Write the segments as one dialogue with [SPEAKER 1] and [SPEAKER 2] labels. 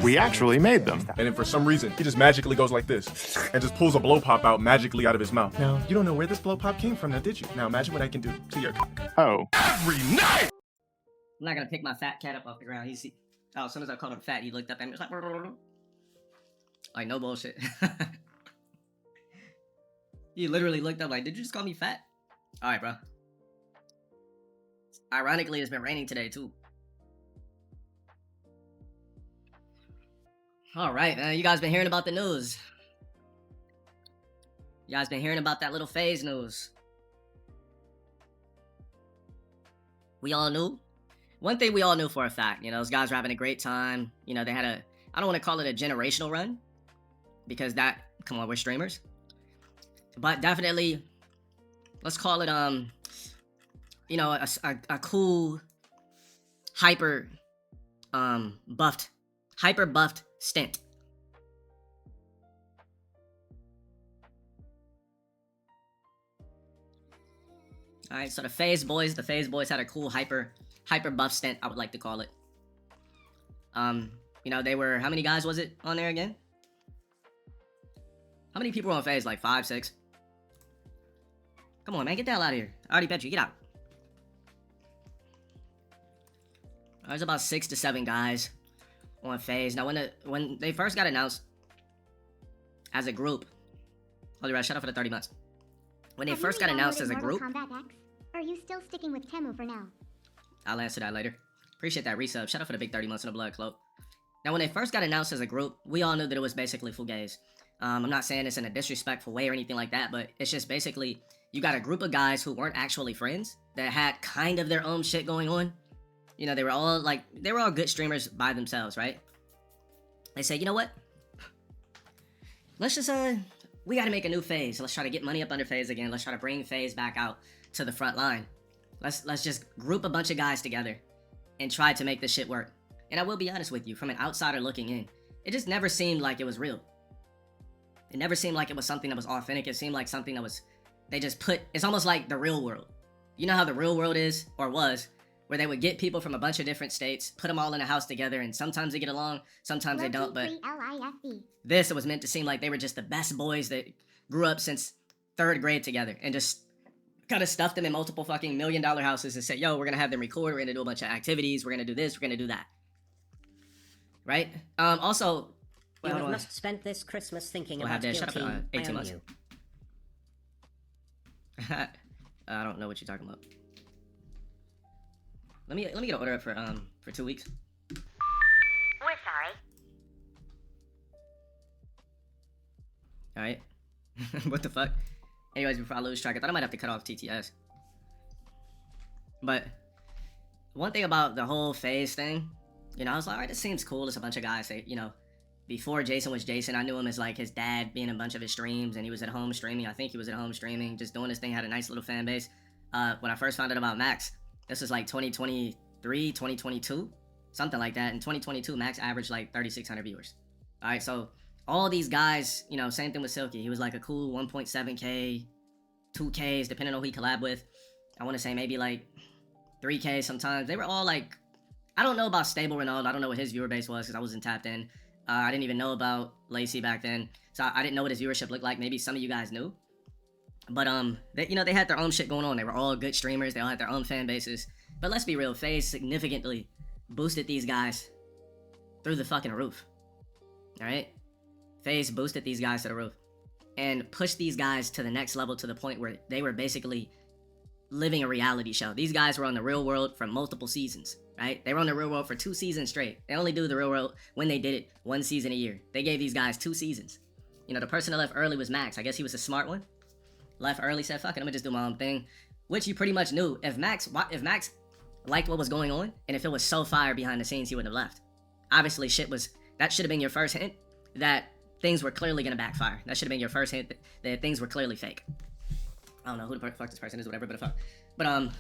[SPEAKER 1] We actually made them.
[SPEAKER 2] And then for some reason, he just magically goes like this and just pulls a blow pop out magically out of his mouth. Now, you don't know where this blow pop came from now, did you? Now imagine what I can do to your
[SPEAKER 1] Oh.
[SPEAKER 2] every night!
[SPEAKER 3] I'm not gonna pick my fat cat up off the ground. As soon as I called him fat, he looked up at me. It was like no bullshit. He literally looked up like, did you just call me fat? Alright, bro. Ironically, it's been raining today, too. Alright, man. You guys been hearing about the news. You guys been hearing about that little FaZe news. We all knew. One thing we all knew for a fact, you know, those guys were having a great time. You know, they had I don't want to call it a generational run. Because come on, we're streamers. But definitely, let's call it, you know, a cool, hyper buffed stint. Alright, so the FaZe boys had a cool hyper buff stint, I would like to call it. You know, they were, how many guys was it on there again? How many people were on FaZe? Like 5, 6? Come on, man, get the hell out of here. I already bet you, get out. There's about 6 to 7 guys on FaZe. Now, when they first got announced as a group, holy right, shut up for the 30 months. When they first got announced as a group,
[SPEAKER 4] Or are you still sticking with Temu for now?
[SPEAKER 3] I'll answer that later. Appreciate that resub. Shout out for the big 30 months in the blood cloak. Now, when they first got announced as a group, we all knew that it was basically fugazi. I'm not saying this in a disrespectful way or anything like that, but it's just basically, you got a group of guys who weren't actually friends, that had kind of their own shit going on. You know, they were all good streamers by themselves, right? They say, you know what? Let's just, we gotta make a new FaZe. Let's try to get money up under FaZe again. Let's try to bring FaZe back out to the front line. Let's just group a bunch of guys together and try to make this shit work. And I will be honest with you, from an outsider looking in, it just never seemed like it was real. It never seemed like it was something that was authentic. It seemed like something that was, they just put, it's almost like the real world. You know how the real world is, or was, where they would get people from a bunch of different states, put them all in a house together, and sometimes they get along, sometimes they don't, but this, it was meant to seem like they were just the best boys that grew up since 3rd grade together, and just kind of stuffed them in multiple fucking $1 million houses and said, yo, we're gonna have them record, we're gonna do a bunch of activities, we're gonna do this, we're gonna do that. Right? Also,
[SPEAKER 5] you have not spent this Christmas thinking
[SPEAKER 3] we'll
[SPEAKER 5] about
[SPEAKER 3] have that. Shut up, 18
[SPEAKER 5] I
[SPEAKER 3] months.
[SPEAKER 5] you.
[SPEAKER 3] I don't know what you're talking about. Let me get an order up for 2 weeks.
[SPEAKER 4] We're sorry.
[SPEAKER 3] Alright. What the fuck? Anyways, before I lose track, I thought I might have to cut off TTS. But one thing about the whole FaZe thing, you know, I was like, alright, this seems cool. It's a bunch of guys that, you know, before Jason was Jason, I knew him as like his dad being in a bunch of his streams, and he was at home streaming. I think he was at home streaming, just doing his thing, had a nice little fan base. When I first found out about Max, this was like 2023, 2022, something like that. In 2022, Max averaged like 3,600 viewers. Alright, so all these guys, you know, same thing with Silky. He was like a cool 1.7K, 2Ks, depending on who he collabed with. I want to say maybe like 3K sometimes. They were all like, I don't know about Stable Ronaldo. I don't know what his viewer base was because I wasn't tapped in. I didn't even know about Lacey back then. So I didn't know what his viewership looked like. Maybe some of you guys knew. But, they, you know, they had their own shit going on. They were all good streamers. They all had their own fan bases. But let's be real. FaZe significantly boosted these guys through the fucking roof. Alright? FaZe boosted these guys to the roof. And pushed these guys to the next level, to the point where they were basically living a reality show. These guys were on the real world for multiple seasons. Right? They were on the real world for 2 seasons straight. They only do the real world when they did it 1 season a year. They gave these guys 2 seasons. You know, the person that left early was Max. I guess he was a smart one. Left early, said, fuck it, I'm gonna just do my own thing. Which you pretty much knew. If Max liked what was going on, and if it was so fire behind the scenes, he wouldn't have left. Obviously, that should have been your first hint that things were clearly gonna backfire. That should have been your first hint that things were clearly fake. I don't know who the fuck this person is, whatever, but fuck. But,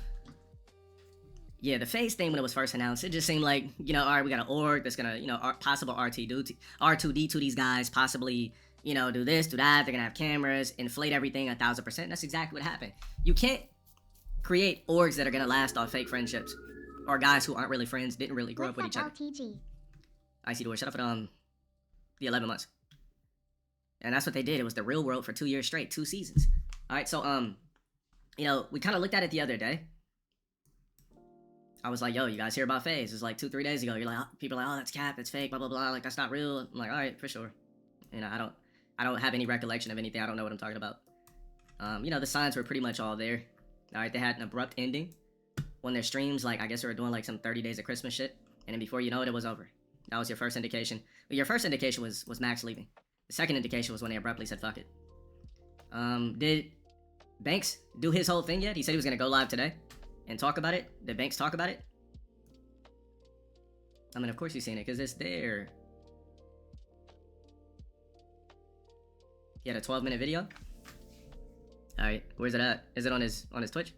[SPEAKER 3] yeah, the FaZe thing when it was first announced, it just seemed like, you know, all right, we got an org that's gonna, you know, possible R2D2 these guys, possibly, you know, do this, do that. They're gonna have cameras, inflate everything 1,000%. That's exactly what happened. You can't create orgs that are gonna last on fake friendships or guys who aren't really friends, didn't really grow up with each other.
[SPEAKER 4] LTG?
[SPEAKER 3] Icy Door, shut up for the 11 months. And that's what they did. It was the real world for 2 years straight, 2 seasons. All right, so you know, we kind of looked at it the other day. I was like, yo, you guys hear about FaZe? It was like 2-3 days ago. You're like, people are like, oh, that's cap, that's fake, blah blah blah. Like that's not real. I'm like, all right, for sure. You know, I don't have any recollection of anything. I don't know what I'm talking about. You know, the signs were pretty much all there. All right, they had an abrupt ending when their streams, like I guess they were doing like some 30 days of Christmas shit, and then before you know it, it was over. That was your first indication. But your first indication was Max leaving. The second indication was when they abruptly said fuck it. Did Banks do his whole thing yet? He said he was gonna go live today and talk about it. Did Banks talk about it? I mean, of course you've seen it because it's there. He had a 12-minute video. All right, where's it at? Is it on his Twitch?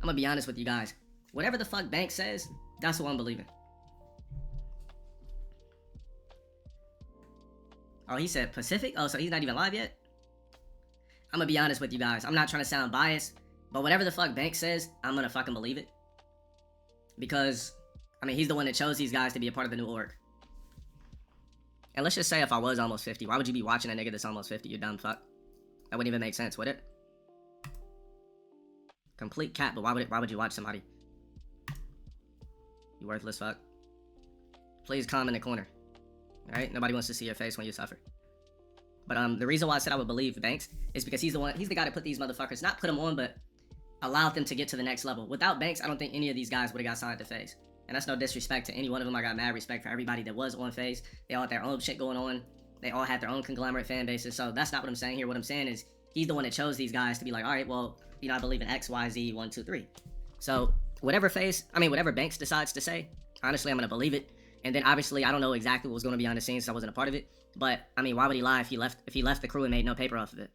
[SPEAKER 3] I'm gonna be honest with you guys. Whatever the fuck Banks says, that's what I'm believing. Oh, he said Pacific? Oh, so he's not even live yet? I'm gonna be honest with you guys. I'm not trying to sound biased, but whatever the fuck Banks says, I'm gonna fucking believe it. Because, I mean, he's the one that chose these guys to be a part of the new org. And let's just say if I was almost 50, why would you be watching a nigga that's almost 50, you dumb fuck? That wouldn't even make sense, would it? Complete cap, but why would you watch somebody? You worthless fuck. Please calm in the corner. Alright? Nobody wants to see your face when you suffer. But the reason why I said I would believe Banks is because he's the guy to put these motherfuckers, not put them on, but allowed them to get to the next level. Without Banks, I don't think any of these guys would have got signed to FaZe. And that's no disrespect to any one of them. I got mad respect for everybody that was on FaZe. They all had their own shit going on. They all had their own conglomerate fan bases. So that's not what I'm saying here. What I'm saying is he's the one that chose these guys to be like, all right, well, you know, I believe in X, Y, Z, 1, 2, 3. So whatever Banks decides to say, honestly, I'm going to believe it. And then obviously, I don't know exactly what was going to be on the scenes, so I wasn't a part of it. But I mean, why would he lie if he left the crew and made no paper off of it?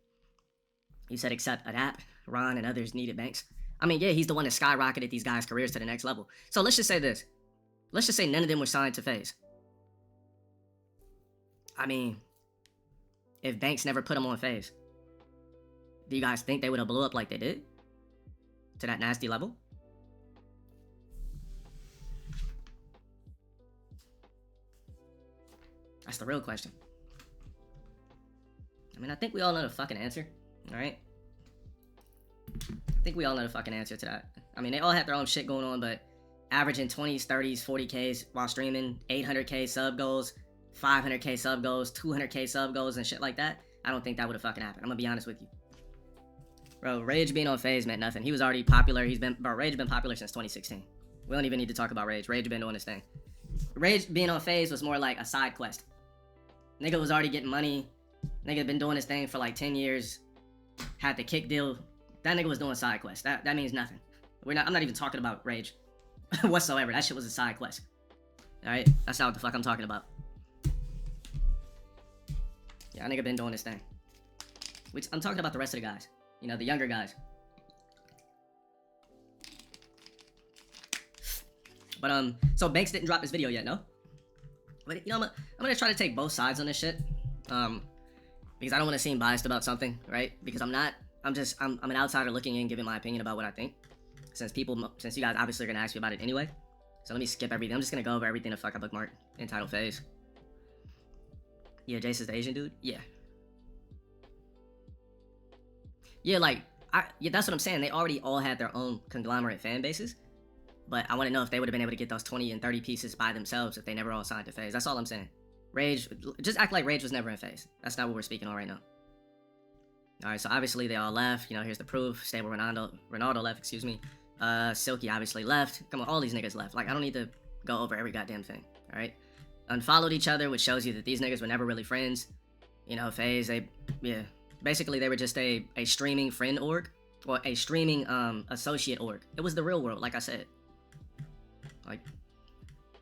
[SPEAKER 3] He said, except Adapt, Ron, and others needed Banks. I mean, yeah, he's the one that skyrocketed these guys' careers to the next level. So let's just say this. Let's just say none of them were signed to FaZe. I mean, if Banks never put them on FaZe, do you guys think they would have blew up like they did? To that nasty level? That's the real question. I mean, I think we all know the fucking answer, alright? I think we all know the fucking answer to that. I mean, they all have their own shit going on, but averaging 20s, 30s, 40Ks while streaming, 800K sub goals, 500K sub goals, 200K sub goals, and shit like that, I don't think that would have fucking happened. I'm gonna be honest with you. Bro, Rage being on FaZe meant nothing. He was already popular. Rage been popular since 2016. We don't even need to talk about Rage. Rage been doing his thing. Rage being on FaZe was more like a side quest. Nigga was already getting money. Nigga been doing his thing for like 10 years. Had the kick deal. That nigga was doing side quests. That means nothing. I'm not even talking about Rage whatsoever. That shit was a side quest. Alright? That's not what the fuck I'm talking about. Yeah, that nigga been doing his thing. I'm talking about the rest of the guys. You know, the younger guys. But, so Banks didn't drop his video yet, no? But, you know, I'm gonna try to take both sides on this shit. Because I don't want to seem biased about something, right? Because I'm not. I'm an outsider looking in, giving my opinion about what I think. Since you guys obviously are gonna ask me about it anyway. So let me skip everything. I'm just gonna go over everything the fuck I bookmarked entitled FaZe. Yeah, Jace is the Asian dude? Yeah. Yeah, like, yeah, that's what I'm saying. They already all had their own conglomerate fan bases. But I want to know if they would have been able to get those 20 and 30 pieces by themselves if they never all signed to FaZe. That's all I'm saying. Rage, just act like Rage was never in FaZe. That's not what we're speaking on right now. Alright, so obviously they all left. You know, here's the proof. Stable Ronaldo left, excuse me. Silky obviously left. Come on, all these niggas left. Like, I don't need to go over every goddamn thing. Alright? Unfollowed each other, which shows you that these niggas were never really friends. You know, FaZe, basically they were just a streaming friend org. Or a streaming associate org. It was the real world, like I said. Like,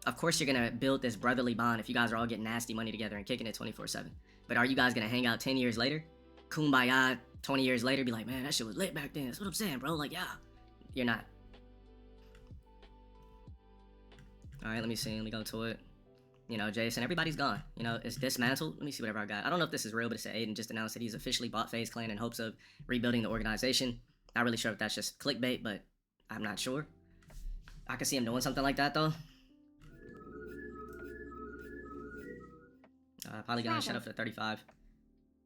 [SPEAKER 3] of course you're gonna build this brotherly bond if you guys are all getting nasty money together and kicking it 24/7. But are you guys gonna hang out 10 years later? Kumbaya 20 years later, be like, man, that shit was lit back then. That's what I'm saying, bro. Like, yeah. You're not. Alright, let me see. Let me go to it. You know, Jason, everybody's gone. You know, it's dismantled. Let me see whatever I got. I don't know if this is real, but it said Aiden just announced that he's officially bought FaZe Clan in hopes of rebuilding the organization. Not really sure if that's just clickbait, but I'm not sure. I could see him doing something like that, though. Polygon shut up for 35.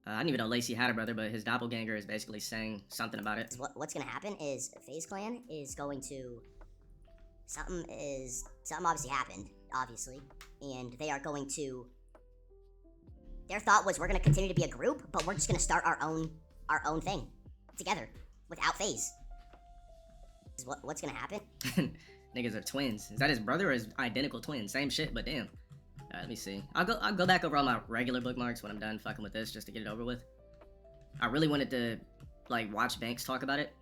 [SPEAKER 3] I didn't even know Lacey had a brother, but his doppelganger is basically saying something about it.
[SPEAKER 1] What's gonna happen is FaZe Clan is going to... Something obviously happened, obviously. And they are going to... Their thought was, we're gonna continue to be a group, but we're just gonna start our own thing. Together. Without FaZe. What's gonna happen?
[SPEAKER 3] Niggas are twins. Is that his brother or his identical twin? Same shit, but damn. Alright, let me see. I'll go back over all my regular bookmarks when I'm done fucking with this, just to get it over with. I really wanted to, like, watch Banks talk about it.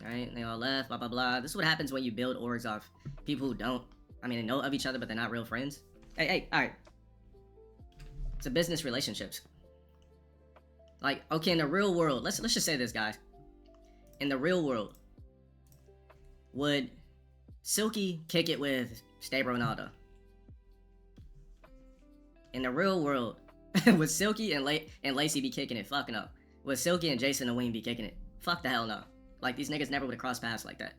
[SPEAKER 3] Alright, they all left, blah, blah, blah. This is what happens when you build orgs off people who don't, they know of each other, but they're not real friends. Hey, alright. It's a business relationships. Like, okay, in the real world, let's just say this, guys. In the real world, would Silky kick it with Stay Ronaldo? In the real world, would Silky and Lacey be kicking it? Fuck no. Would Silky and Jason and Wayne be kicking it? Fuck the hell no. Like, these niggas never would have crossed paths like that.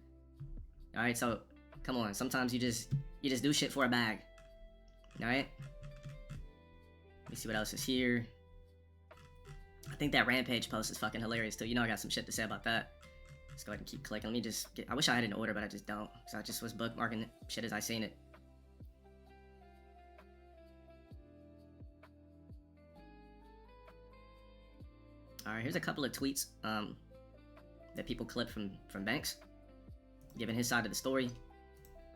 [SPEAKER 3] Alright, so, come on. Sometimes you just do shit for a bag. Alright? Let me see what else is here. I think that Rampage post is fucking hilarious too. You know I got some shit to say about that. Let's go ahead and keep clicking. Let me just get... I wish I had it in order, but I just don't. So I just was bookmarking shit as I seen it. Alright, here's a couple of tweets that people clipped from Banks, giving his side of the story.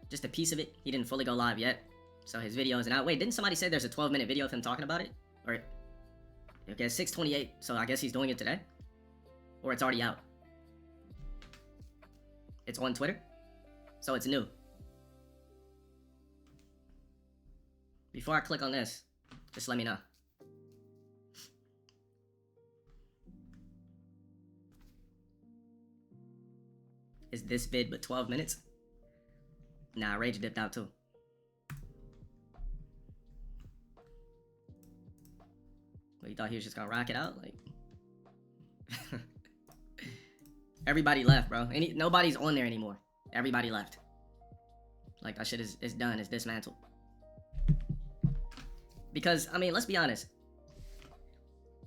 [SPEAKER 3] Just a piece of it. He didn't fully go live yet, so his video isn't out. Wait, didn't somebody say there's a 12-minute video of him talking about it? Or, okay, it's 6:28, so I guess he's doing it today? Or it's already out? It's on Twitter, so it's new. Before I click on this, just let me know. Is this vid but 12 minutes? Nah, Rage dipped out too. But you thought he was just gonna rock it out? Like, everybody left, bro. Nobody's on there anymore. Everybody left. Like, that shit is done. It's dismantled. Because, let's be honest.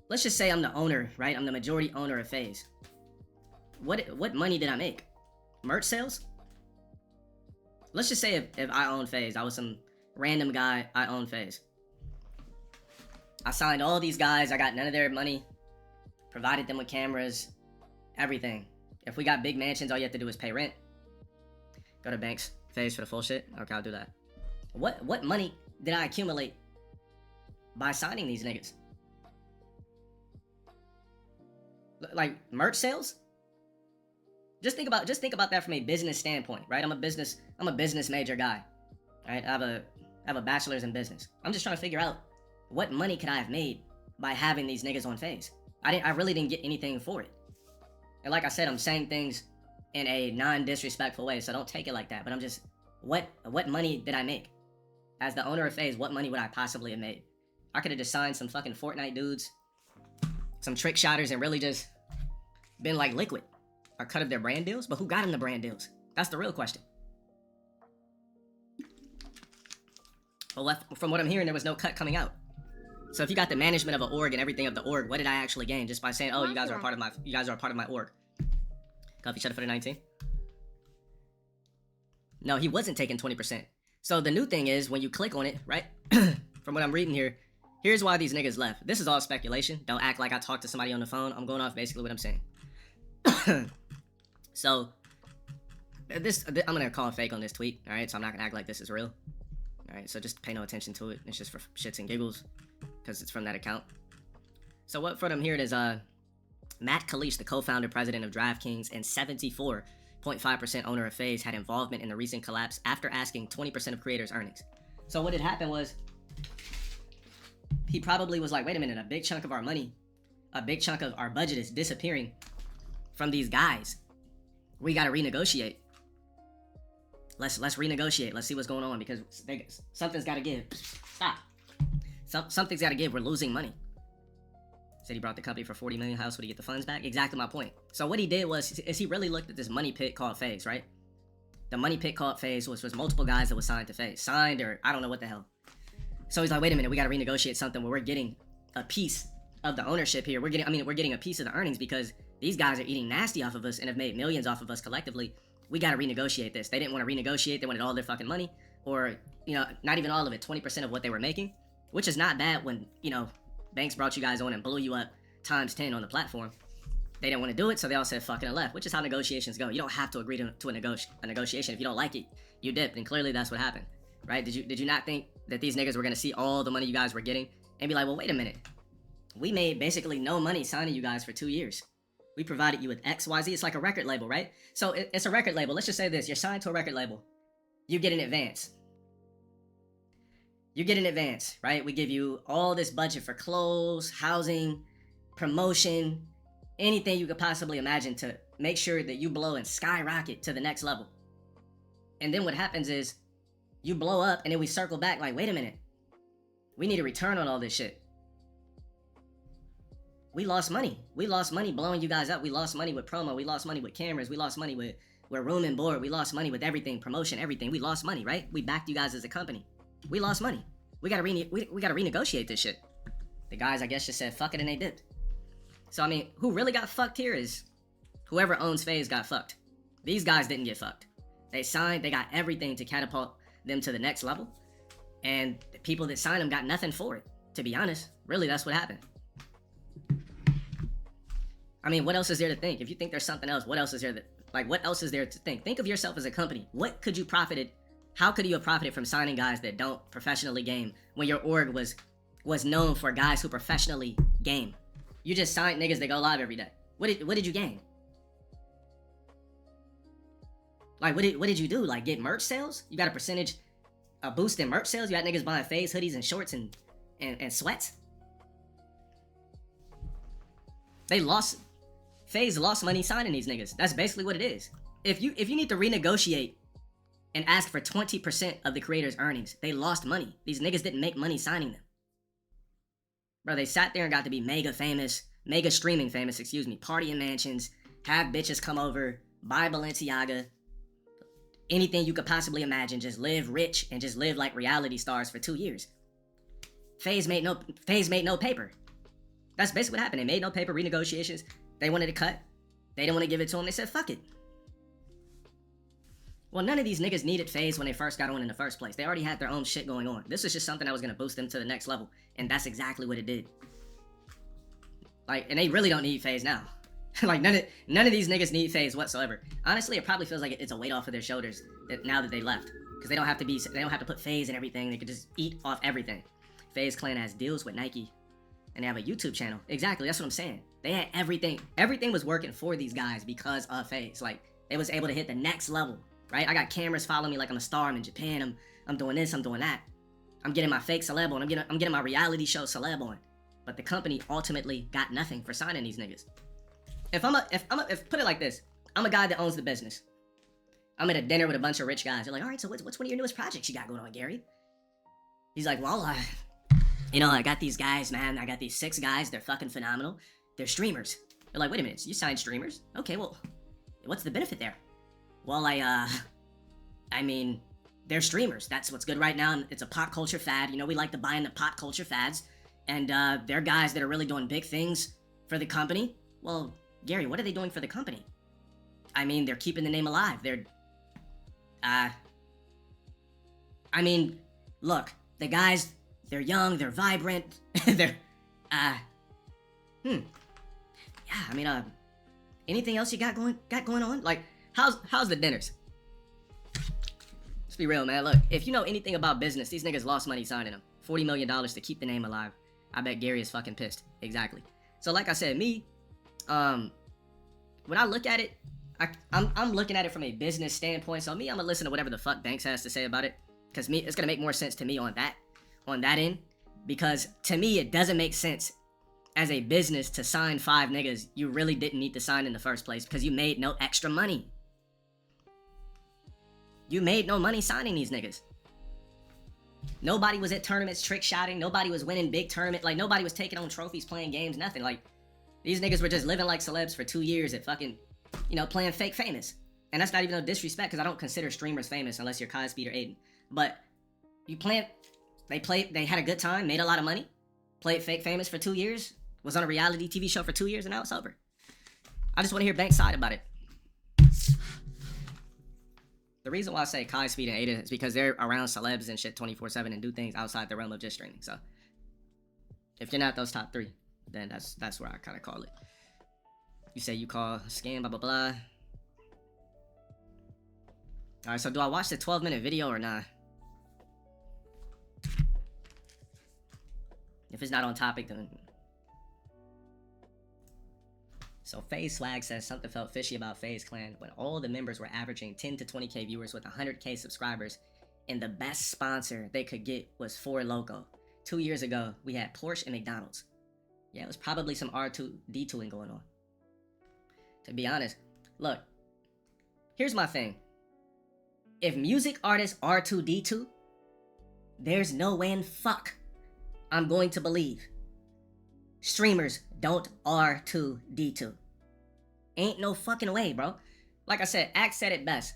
[SPEAKER 3] Let's just say I'm the owner, right? I'm the majority owner of FaZe. What money did I make? Merch sales? Let's just say if I own FaZe, I was some random guy, I own FaZe. I signed all these guys, I got none of their money, provided them with cameras, everything. If we got big mansions, all you have to do is pay rent. Go to Banks, FaZe for the full shit. Okay, I'll do that. What money did I accumulate by signing these niggas? Like, merch sales? Just think about that from a business standpoint, right? I'm a business major guy, right? I have a bachelor's in business. I'm just trying to figure out what money could I have made by having these niggas on FaZe. I really didn't get anything for it. And like I said, I'm saying things in a non-disrespectful way, so don't take it like that. But I'm just, what money did I make? As the owner of FaZe, what money would I possibly have made? I could have just signed some fucking Fortnite dudes, some trick shotters, and really just been like liquid. Or cut of their brand deals, but who got them the brand deals? That's the real question. Well, from what I'm hearing, there was no cut coming out. So if you got the management of an org and everything of the org, what did I actually gain just by saying, "Oh, you guys are a part of my org"? Coffee shut up for the 19. No, he wasn't taking 20%. So the new thing is when you click on it, right? From what I'm reading here, here's why these niggas left. This is all speculation. Don't act like I talked to somebody on the phone. I'm going off basically what I'm saying. So, I'm gonna call fake on this tweet, alright? So I'm not gonna act like this is real. Alright, so just pay no attention to it. It's just for shits and giggles, because it's from that account. So what from here it is, Matt Kalish, the co-founder, president of DraftKings, and 74.5% owner of FaZe, had involvement in the recent collapse after asking 20% of creators' earnings. So what had happened was, he probably was like, wait a minute, a big chunk of our money, a big chunk of our budget is disappearing from these guys. We gotta renegotiate. Let's renegotiate. Let's see what's going on, because something's gotta give. Stop. Something's gotta give. We're losing money. Said he brought the company for 40 million. How else would he get the funds back? Exactly my point. So what he did was he really looked at this money pit called FaZe, right? The money pit called FaZe was multiple guys that was signed to FaZe. Signed, or I don't know what the hell. So he's like, wait a minute, we gotta renegotiate something where we're getting a piece of the ownership here. We're getting a piece of the earnings because these guys are eating nasty off of us and have made millions off of us collectively. We gotta renegotiate this. They didn't want to renegotiate, they wanted all their fucking money, or, you know, not even all of it, 20% of what they were making, which is not bad when, you know, banks brought you guys on and blew you up times 10 on the platform. They didn't want to do it, so they all said fucking and left, which is how negotiations go. You don't have to agree to a negotiation. If you don't like it, you dip, and clearly that's what happened, right? Did you not think that these niggas were gonna see all the money you guys were getting and be like, well, wait a minute, we made basically no money signing you guys for 2 years. We provided you with XYZ. It's like a record label, right? So it's a record label. Let's just say this: you're signed to a record label, you get an advance. You get an advance, right? We give you all this budget for clothes, housing, promotion, anything you could possibly imagine to make sure that you blow and skyrocket to the next level. And then what happens is you blow up, and then we circle back like, wait a minute, we need a return on all this shit. We lost money. We lost money blowing you guys up. We lost money with promo. We lost money with cameras. We lost money with room and board. We lost money with everything, promotion, everything. We lost money, right? We backed you guys as a company. We lost money. We gotta renegotiate this shit. The guys, I guess, just said fuck it and they dipped. So I mean, who really got fucked here is whoever owns FaZe got fucked. These guys didn't get fucked. They signed, they got everything to catapult them to the next level, and the people that signed them got nothing for it. To be honest, really, that's what happened. I mean, what else is there to think? If you think there's something else, what else is there what else is there to think? Think of yourself as a company. What could you profited? How could you have profited from signing guys that don't professionally game when your org was known for guys who professionally game? You just signed niggas that go live every day. What did you gain? Like, what did you do? Like, get merch sales? You got a boost in merch sales? You got niggas buying FaZe hoodies and shorts and sweats? FaZe lost money signing these niggas. That's basically what it is. If you need to renegotiate and ask for 20% of the creator's earnings, they lost money. These niggas didn't make money signing them. Bro, they sat there and got to be mega streaming famous, party in mansions, have bitches come over, buy Balenciaga, anything you could possibly imagine, just live rich and just live like reality stars for 2 years. FaZe made no paper. That's basically what happened. They made no paper, renegotiations. They wanted to cut. They didn't want to give it to them. They said, fuck it. Well, none of these niggas needed FaZe when they first got on in the first place. They already had their own shit going on. This was just something that was going to boost them to the next level. And that's exactly what it did. Like, and they really don't need FaZe now. Like, none of these niggas need FaZe whatsoever. Honestly, it probably feels like it's a weight off of their shoulders now that they left. Because they don't have to put FaZe in everything. They could just eat off everything. FaZe Clan has deals with Nike. And they have a YouTube channel. Exactly, that's what I'm saying. They had everything. Everything was working for these guys because of FaZe. Like, they was able to hit the next level, right? I got cameras following me like I'm a star. I'm in Japan. I'm doing this. I'm doing that. I'm getting my fake celeb on. I'm getting my reality show celeb on. But the company ultimately got nothing for signing these niggas. If put it like this, I'm a guy that owns the business. I'm at a dinner with a bunch of rich guys. They're like, all right, so what's one of your newest projects you got going on, Gary? He's like, well, I got these guys, man. I got these 6 guys. They're fucking phenomenal. They're streamers. They're like, wait a minute, you signed streamers? Okay, well, what's the benefit there? Well, I mean, they're streamers. That's what's good right now. It's a pop culture fad. You know, we like to buy into pop culture fads. And they're guys that are really doing big things for the company. Well, Gary, what are they doing for the company? I mean, they're keeping the name alive. Look, the guys, they're young, they're vibrant, anything else you got going on? Like, how's the dinners? Let's be real, man. Look, if you know anything about business, these niggas lost money signing them. $40 million to keep the name alive. I bet Gary is fucking pissed. Exactly. So like I said, me, when I look at it, I'm looking at it from a business standpoint. So me, I'm gonna listen to whatever the fuck Banks has to say about it. Because it's gonna make more sense to me on that end. Because to me, it doesn't make sense as a business to sign 5 niggas you really didn't need to sign in the first place because you made no extra money. You made no money signing these niggas. Nobody was at tournaments trick shotting. Nobody was winning big tournament. Like, nobody was taking home trophies, playing games, nothing. Like, these niggas were just living like celebs for 2 years at fucking, playing fake famous. And that's not even no disrespect because I don't consider streamers famous unless you're Kai Speed or Aiden. But you playing They had a good time, made a lot of money, played fake famous for 2 years, was on a reality TV show for 2 years, and now it's over. I just want to hear Bank's side about it. The reason why I say Kai, Speed, and Ada is because they're around celebs and shit 24/7 and do things outside the realm of just streaming. So if you're not those top 3, then that's where I kind of call it. You say you call scam, blah blah blah. All right, so do I watch the 12-minute video or not? If it's not on topic, then. So FaZe Swag says something felt fishy about FaZe Clan when all the members were averaging 10 to 20k viewers with 100k subscribers, and the best sponsor they could get was 4Loco. 2 years ago, we had Porsche and McDonald's. Yeah, it was probably some R2D2ing going on. To be honest, look, here's my thing. If music artists R2D2, there's no way in fuck I'm going to believe streamers don't R2D2. Ain't no fucking way, bro. Like I said, Axe said it best.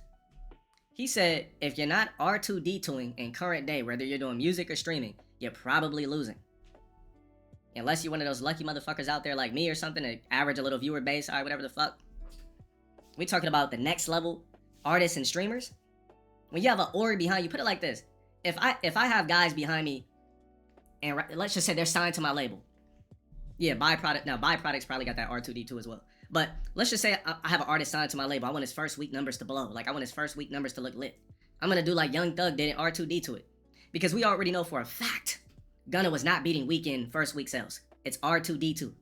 [SPEAKER 3] He said, if you're not R2D2ing in current day, whether you're doing music or streaming, you're probably losing. Unless you're one of those lucky motherfuckers out there like me or something that average a little viewer base, alright, whatever the fuck. We talking about the next level artists and streamers. When you have an org behind you, put it like this. If I have guys behind me, and let's just say they're signed to my label. Yeah, Byproduct. Now, Byproduct's probably got that R2D2 as well. But let's just say I have an artist signed to my label. I want his first week numbers to blow. Like, I want his first week numbers to look lit. I'm going to do like Young Thug did, R2D2 it. Because we already know for a fact Gunna was not beating Weekend first week sales. It's R2D2.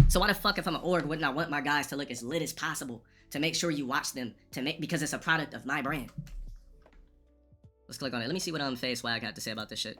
[SPEAKER 3] So why the fuck, if I'm an org, wouldn't I want my guys to look as lit as possible to make sure you watch them, because it's a product of my brand? Let's click on it. Let me see what FaZe Swag had to say about this shit.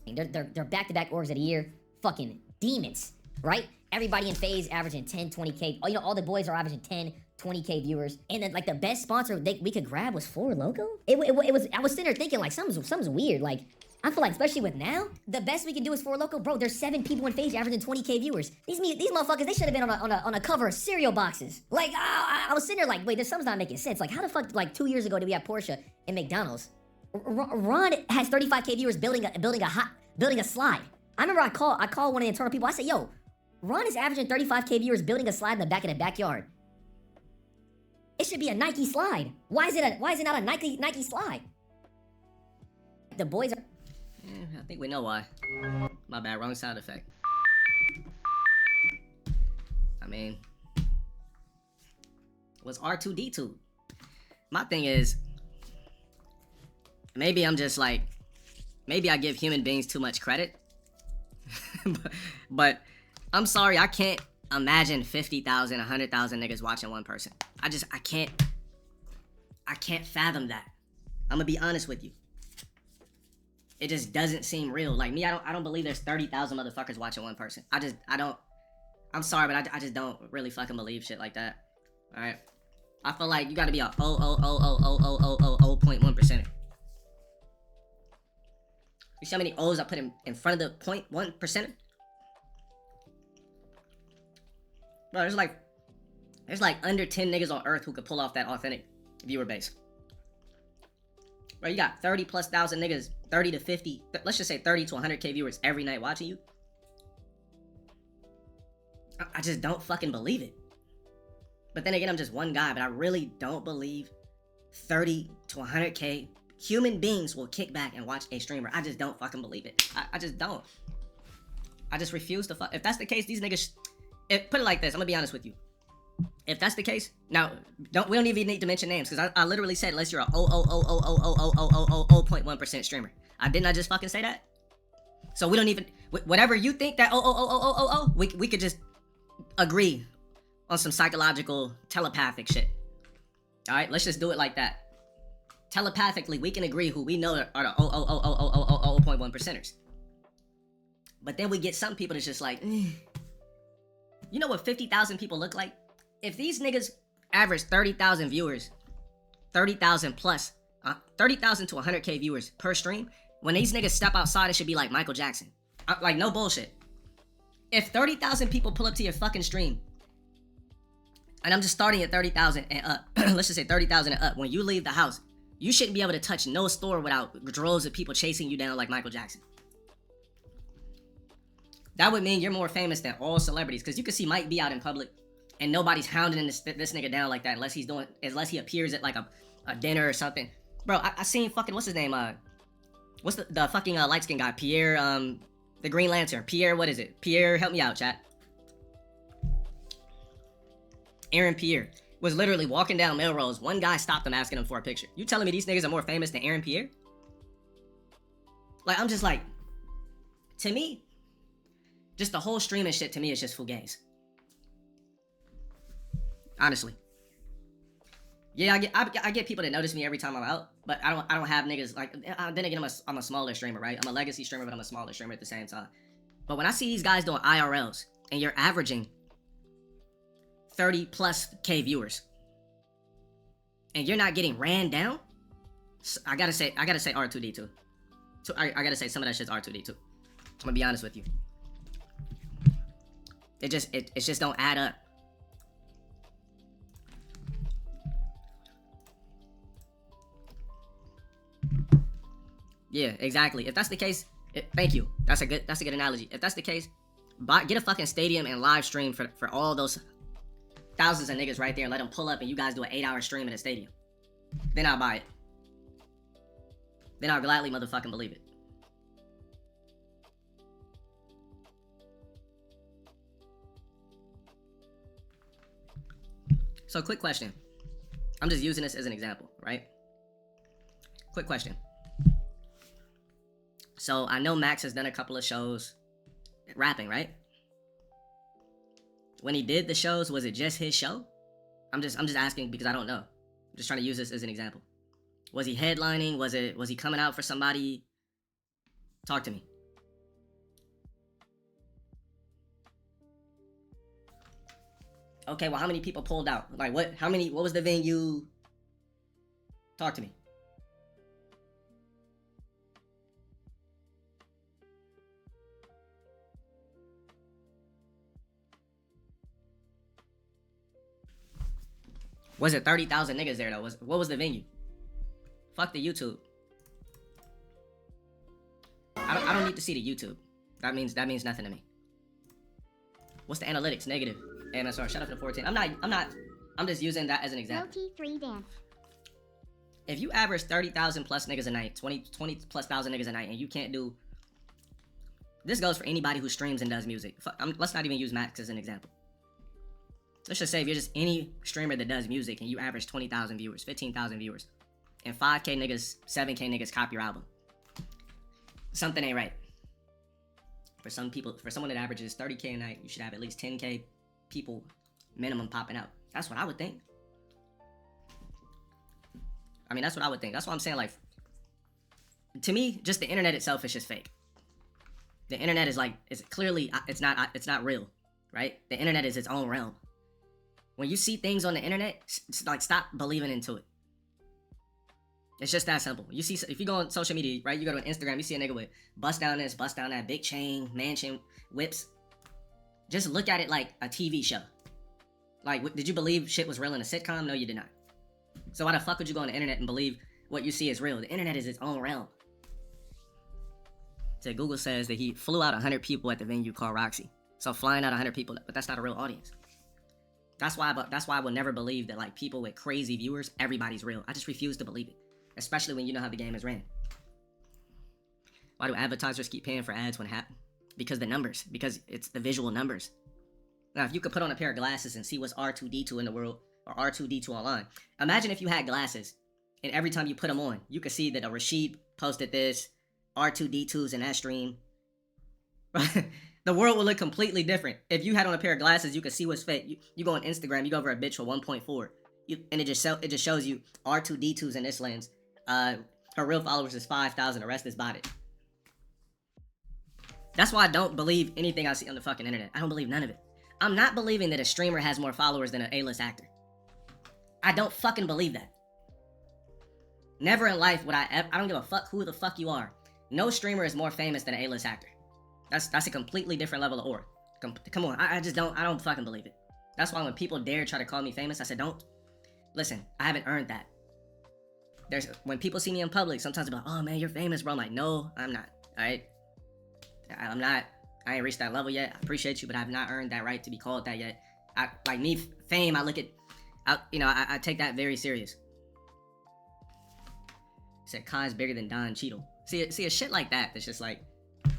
[SPEAKER 6] They're back-to-back orgs of the year. Fucking demons, right? Everybody in FaZe averaging 10, 20k. Oh, you know, all the boys are averaging 10, 20k viewers. And then, like, the best sponsor we could grab was 4Loco? It was, I was sitting there thinking, like, something's weird. Like, I feel like, especially with now, the best we can do is 4Loco. Bro, there's 7 people in FaZe averaging 20k viewers. These motherfuckers, they should have been on a cover of cereal boxes. Like, I was sitting there like, wait, something's not making sense. Like, how the fuck, like, 2 years ago did we have Porsche and McDonald's? Ron has 35k viewers building a slide. I remember I called one of the internal people. I said, yo, Ron is averaging 35k viewers building a slide in the back of the backyard. It should be a Nike slide. Why is it not a Nike slide? The boys are...
[SPEAKER 3] Yeah, I think we know why. My bad, wrong sound effect. I mean, it was R2D2. My thing is, maybe I'm just like, maybe I give human beings too much credit. but I'm sorry, I can't imagine 50,000, 100,000 niggas watching one person. I can't fathom that. I'm gonna be honest with you. It just doesn't seem real. Like me, I don't believe there's 30,000 motherfuckers watching one person. I'm sorry, but I just don't really fucking believe shit like that. All right. I feel like you gotta be a 0.1%. You see how many O's I put in front of the 0.1%? Bro, there's like under 10 niggas on earth who could pull off that authentic viewer base. Bro, you got 30 plus thousand niggas, 30 to 50, let's just say 30 to 100k viewers every night watching you. I just don't fucking believe it. But then again, I'm just one guy, but I really don't believe 30 to 100k human beings will kick back and watch a streamer. I just don't fucking believe it. I just don't. I just refuse to fuck. If that's the case, these niggas, put it like this, I'm gonna be honest with you. If that's the case, now we don't even need to mention names, because I literally said unless you're a 0.1% streamer. Didn't I just fucking say that? So we don't even, whatever you think that we could just agree on some psychological telepathic shit. All right, let's just do it like that. Telepathically, we can agree who we know are the 0.1%ers. But then we get some people that's just like, you know what 50,000 people look like? If these niggas average 30,000 viewers, 30,000 plus, 30,000 to 100k viewers per stream, when these niggas step outside, it should be like Michael Jackson. Like, no bullshit. If 30,000 people pull up to your fucking stream, and I'm just starting at 30,000 and up, let's just say 30,000 and up, when you leave the house, You shouldn't be able to touch no store without droves of people chasing you down like Michael Jackson. That would mean you're more famous than all celebrities, because you can see Mike B out in public and nobody's hounding this nigga down like that unless he appears at like a dinner or something. Bro, I seen fucking, what's his name? What's the fucking light skin guy? Pierre, the Green Lantern. Pierre, what is it? Pierre, help me out, chat. Aaron Pierre was literally walking down Melrose. One guy stopped him asking him for a picture. You telling me these niggas are more famous than Aaron Pierre? Like, I'm just like, to me, just the whole streaming shit to me is just fugazi. Honestly. Yeah, I get people that notice me every time I'm out, but I don't have niggas like. Then again, I'm a smaller streamer, right? I'm a legacy streamer, but I'm a smaller streamer at the same time. But when I see these guys doing IRLs and you're averaging 30+K viewers, and you're not getting ran down, I gotta say R2D2. So I gotta say some of that shit's R2D2. I'm gonna be honest with you. It just don't add up. Yeah, exactly. If that's the case, thank you. That's a good analogy. If that's the case, get a fucking stadium and live stream for all those thousands of niggas right there and let them pull up and you guys do an 8-hour stream in a stadium. Then I'll buy it. Then I'll gladly motherfucking believe it. So quick question. I'm just using this as an example, right? Quick question. So I know Max has done a couple of shows rapping, right? When he did the shows, was it just his show? I'm just asking because I don't know. I'm just trying to use this as an example. Was he headlining? Was he coming out for somebody? Talk to me. Okay, well, how many people pulled out? Like, what was the venue? Talk to me. Was it 30,000 niggas there, though? What was the venue? Fuck the YouTube. I don't need to see the YouTube. That means nothing to me. What's the analytics? Negative. MSR, shut up to 14. I'm just using that as an example.
[SPEAKER 4] LT3 dance.
[SPEAKER 3] If you average 30,000 plus niggas a night, 20 plus thousand niggas a night, and you can't do... This goes for anybody who streams and does music. Let's not even use Max as an example. Let's just say if you're just any streamer that does music and you average 20,000 viewers, 15,000 viewers, and 5K niggas, 7K niggas copy your album. Something ain't right. For some people, for someone that averages 30K a night, you should have at least 10K people minimum popping out. That's what I would think. I mean, that's what I would think. That's what I'm saying. Like, to me, just the internet itself is just fake. The internet is like, it's not real, right? The internet is its own realm. When you see things on the internet, like, stop believing into it. It's just that simple. You see, if you go on social media, right? You go to an Instagram, you see a nigga with bust down this, bust down that, big chain, mansion, whips. Just look at it like a TV show. Like, did you believe shit was real in a sitcom? No, you did not. So why the fuck would you go on the internet and believe what you see is real? The internet is its own realm. So Google says that he flew out 100 people at the venue called Roxy. So flying out 100 people, but that's not a real audience. That's why I will never believe that, like, people with crazy viewers, everybody's real. I just refuse to believe it. Especially when you know how the game is ran. Why do advertisers keep paying for ads when it happens? Because the numbers. Because it's the visual numbers. Now, if you could put on a pair of glasses and see what's R2D2 in the world, or R2D2 online. Imagine if you had glasses, and every time you put them on, you could see that a Rashid posted this, R2D2's in that stream. The world would look completely different. If you had on a pair of glasses, you could see what's fake. You go on Instagram, you go over a bitch for 1.4. And it just shows you R2D2's in this lens. Her real followers is 5,000. The rest is botted. That's why I don't believe anything I see on the fucking internet. I don't believe none of it. I'm not believing that a streamer has more followers than an A-list actor. I don't fucking believe that. Never in life would I don't give a fuck who the fuck you are. No streamer is more famous than an A-list actor. That's a completely different level of aura. Come on, I don't fucking believe it. That's why when people dare try to call me famous, I said, don't. Listen, I haven't earned that. there's when people see me in public, sometimes they're like, oh man, you're famous, bro. I'm like, no, I'm not. All right, I'm not. I ain't reached that level yet. I appreciate you, but I've not earned that right to be called that yet. Fame, I look at, I take that very serious. Said Kai's bigger than Don Cheadle. See a shit like that. That's just like,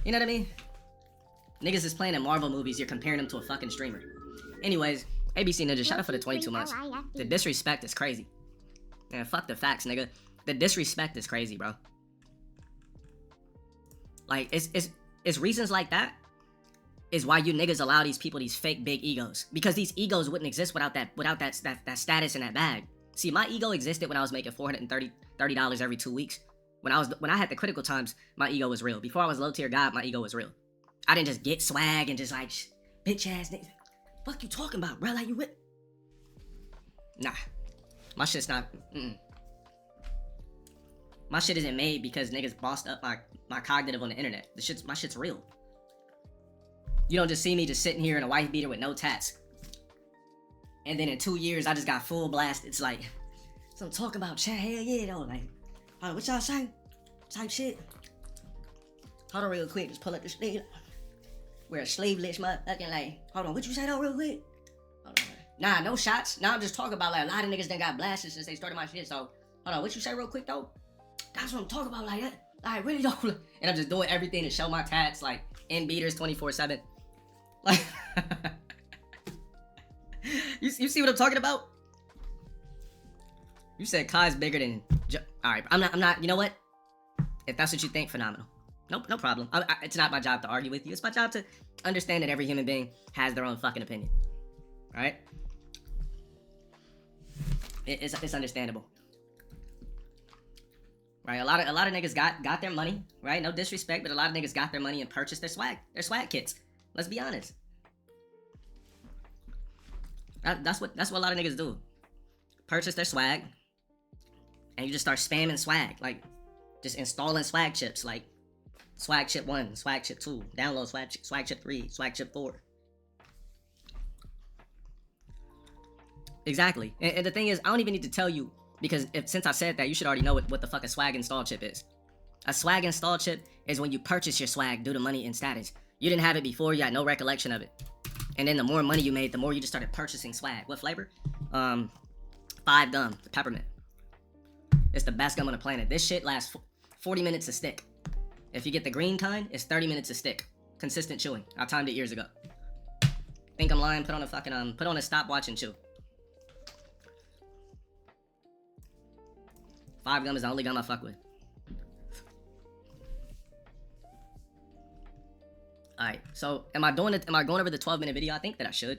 [SPEAKER 3] you know what I mean? Niggas is playing in Marvel movies. You're comparing them to a fucking streamer. Anyways, ABC Ninja, shout out for the 22 months. The disrespect is crazy. Man, fuck the facts, nigga. The disrespect is crazy, bro. Like, it's reasons like that is why you niggas allow these people these fake big egos. Because these egos wouldn't exist without that status in that bag. See, my ego existed when I was making $430 every 2 weeks. When I had the critical times, my ego was real. Before I was low tier god, my ego was real. I didn't just get swag and just like, bitch ass nigga. Fuck you talking about, bro? Like you with? Nah. My shit's not, My shit isn't made because niggas bossed up my cognitive on the internet. My shit's real. You don't just see me just sitting here in a wife beater with no tats. And then in 2 years, I just got full blast. It's like, so I'm talking about chat, hell yeah, though. Like, hold on, what y'all say? Type shit. Hold on real quick, just pull up the sleeve. Wear a sleeveless motherfucking like, hold on, what you say though real quick? Hold on. Nah, no shots. Nah, I'm just talking about like a lot of niggas done got blasted since they started my shit. So, hold on, what you say real quick though? That's what I'm talking about like that. Like, really though. And I'm just doing everything to show my tats, like, in beaters 24/7. Like, you see what I'm talking about? You said Kai's bigger than... Alright, I'm not, you know what? If that's what you think, phenomenal. No problem. It's not my job to argue with you. It's my job to understand that every human being has their own fucking opinion. Right? It's understandable. Right? A lot of niggas got their money, right? No disrespect, but a lot of niggas got their money and purchased their swag kits. Let's be honest. That's what a lot of niggas do. Purchase their swag, and you just start spamming swag, like just installing swag chips, like swag chip 1, swag chip 2, download swag chip 3, swag chip 4. Exactly. And the thing is, I don't even need to tell you, because since I said that, you should already know what the fuck a swag install chip is. A swag install chip is when you purchase your swag due to money and status. You didn't have it before, you had no recollection of it. And then the more money you made, the more you just started purchasing swag. What flavor? 5 gum, the peppermint. It's the best gum on the planet. This shit lasts 40 minutes a stick. If you get the green kind, it's 30 minutes a stick. Consistent chewing. I timed it years ago. Think I'm lying? Put on a fucking put on a stopwatch and chew. 5 gum is the only gum I fuck with. Alright, so am I going over the 12-minute video? I think that I should.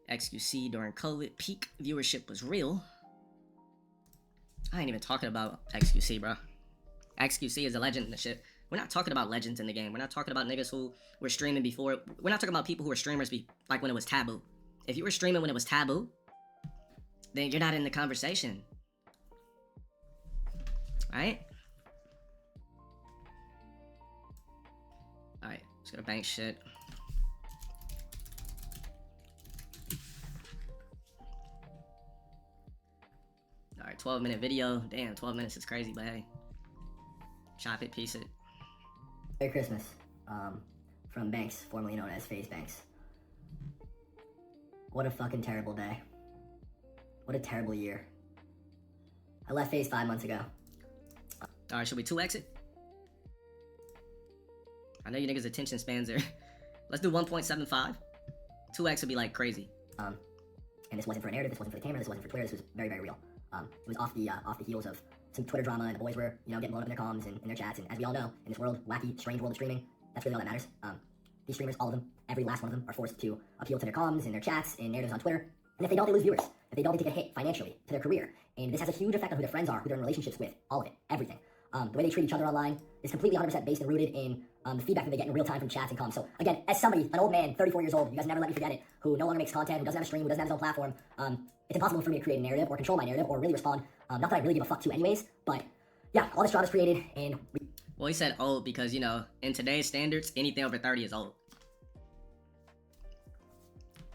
[SPEAKER 3] XQC during COVID, peak viewership was real. I ain't even talking about XQC, bro. XQC is a legend in the shit. We're not talking about legends in the game. We're not talking about niggas who were streaming before. We're not talking about people who were streamers like when it was taboo. If you were streaming when it was taboo, then you're not in the conversation. Alright? Alright, let's go to bank shit. Alright, 12-minute video. Damn, 12 minutes is crazy, but hey. Chop it, piece it.
[SPEAKER 7] Merry Christmas, from Banks, formerly known as FaZe Banks. What a fucking terrible day. What a terrible year. I left FaZe 5 months ago.
[SPEAKER 3] Alright, should we 2x it? I know you niggas' attention spans are... Let's do 1.75. 2x would be like crazy.
[SPEAKER 7] And this wasn't for a narrative, this wasn't for the camera, this wasn't for Twitter, this was very, very real. It was off the heels of some Twitter drama, and the boys were, getting blown up in their comms and in their chats, and as we all know, in this world, wacky, strange world of streaming, that's really all that matters. These streamers, all of them, every last one of them, are forced to appeal to their comms and their chats and narratives on Twitter, and if they don't, they lose viewers. If they don't, they take a hit financially to their career, and this has a huge effect on who their friends are, who they're in relationships with, all of it, everything. The way they treat each other online is completely 100% based and rooted in the feedback that they get in real time from chats and comms. So again, as somebody, an old man, 34 years old, you guys never let me forget it, who no longer makes content, who doesn't have a stream, who doesn't have his own platform, it's impossible for me to create a narrative or control my narrative or really respond. Not that I really give a fuck to anyways, but yeah, all this drama is created and...
[SPEAKER 3] Well, he said old because, in today's standards, anything over 30 is old.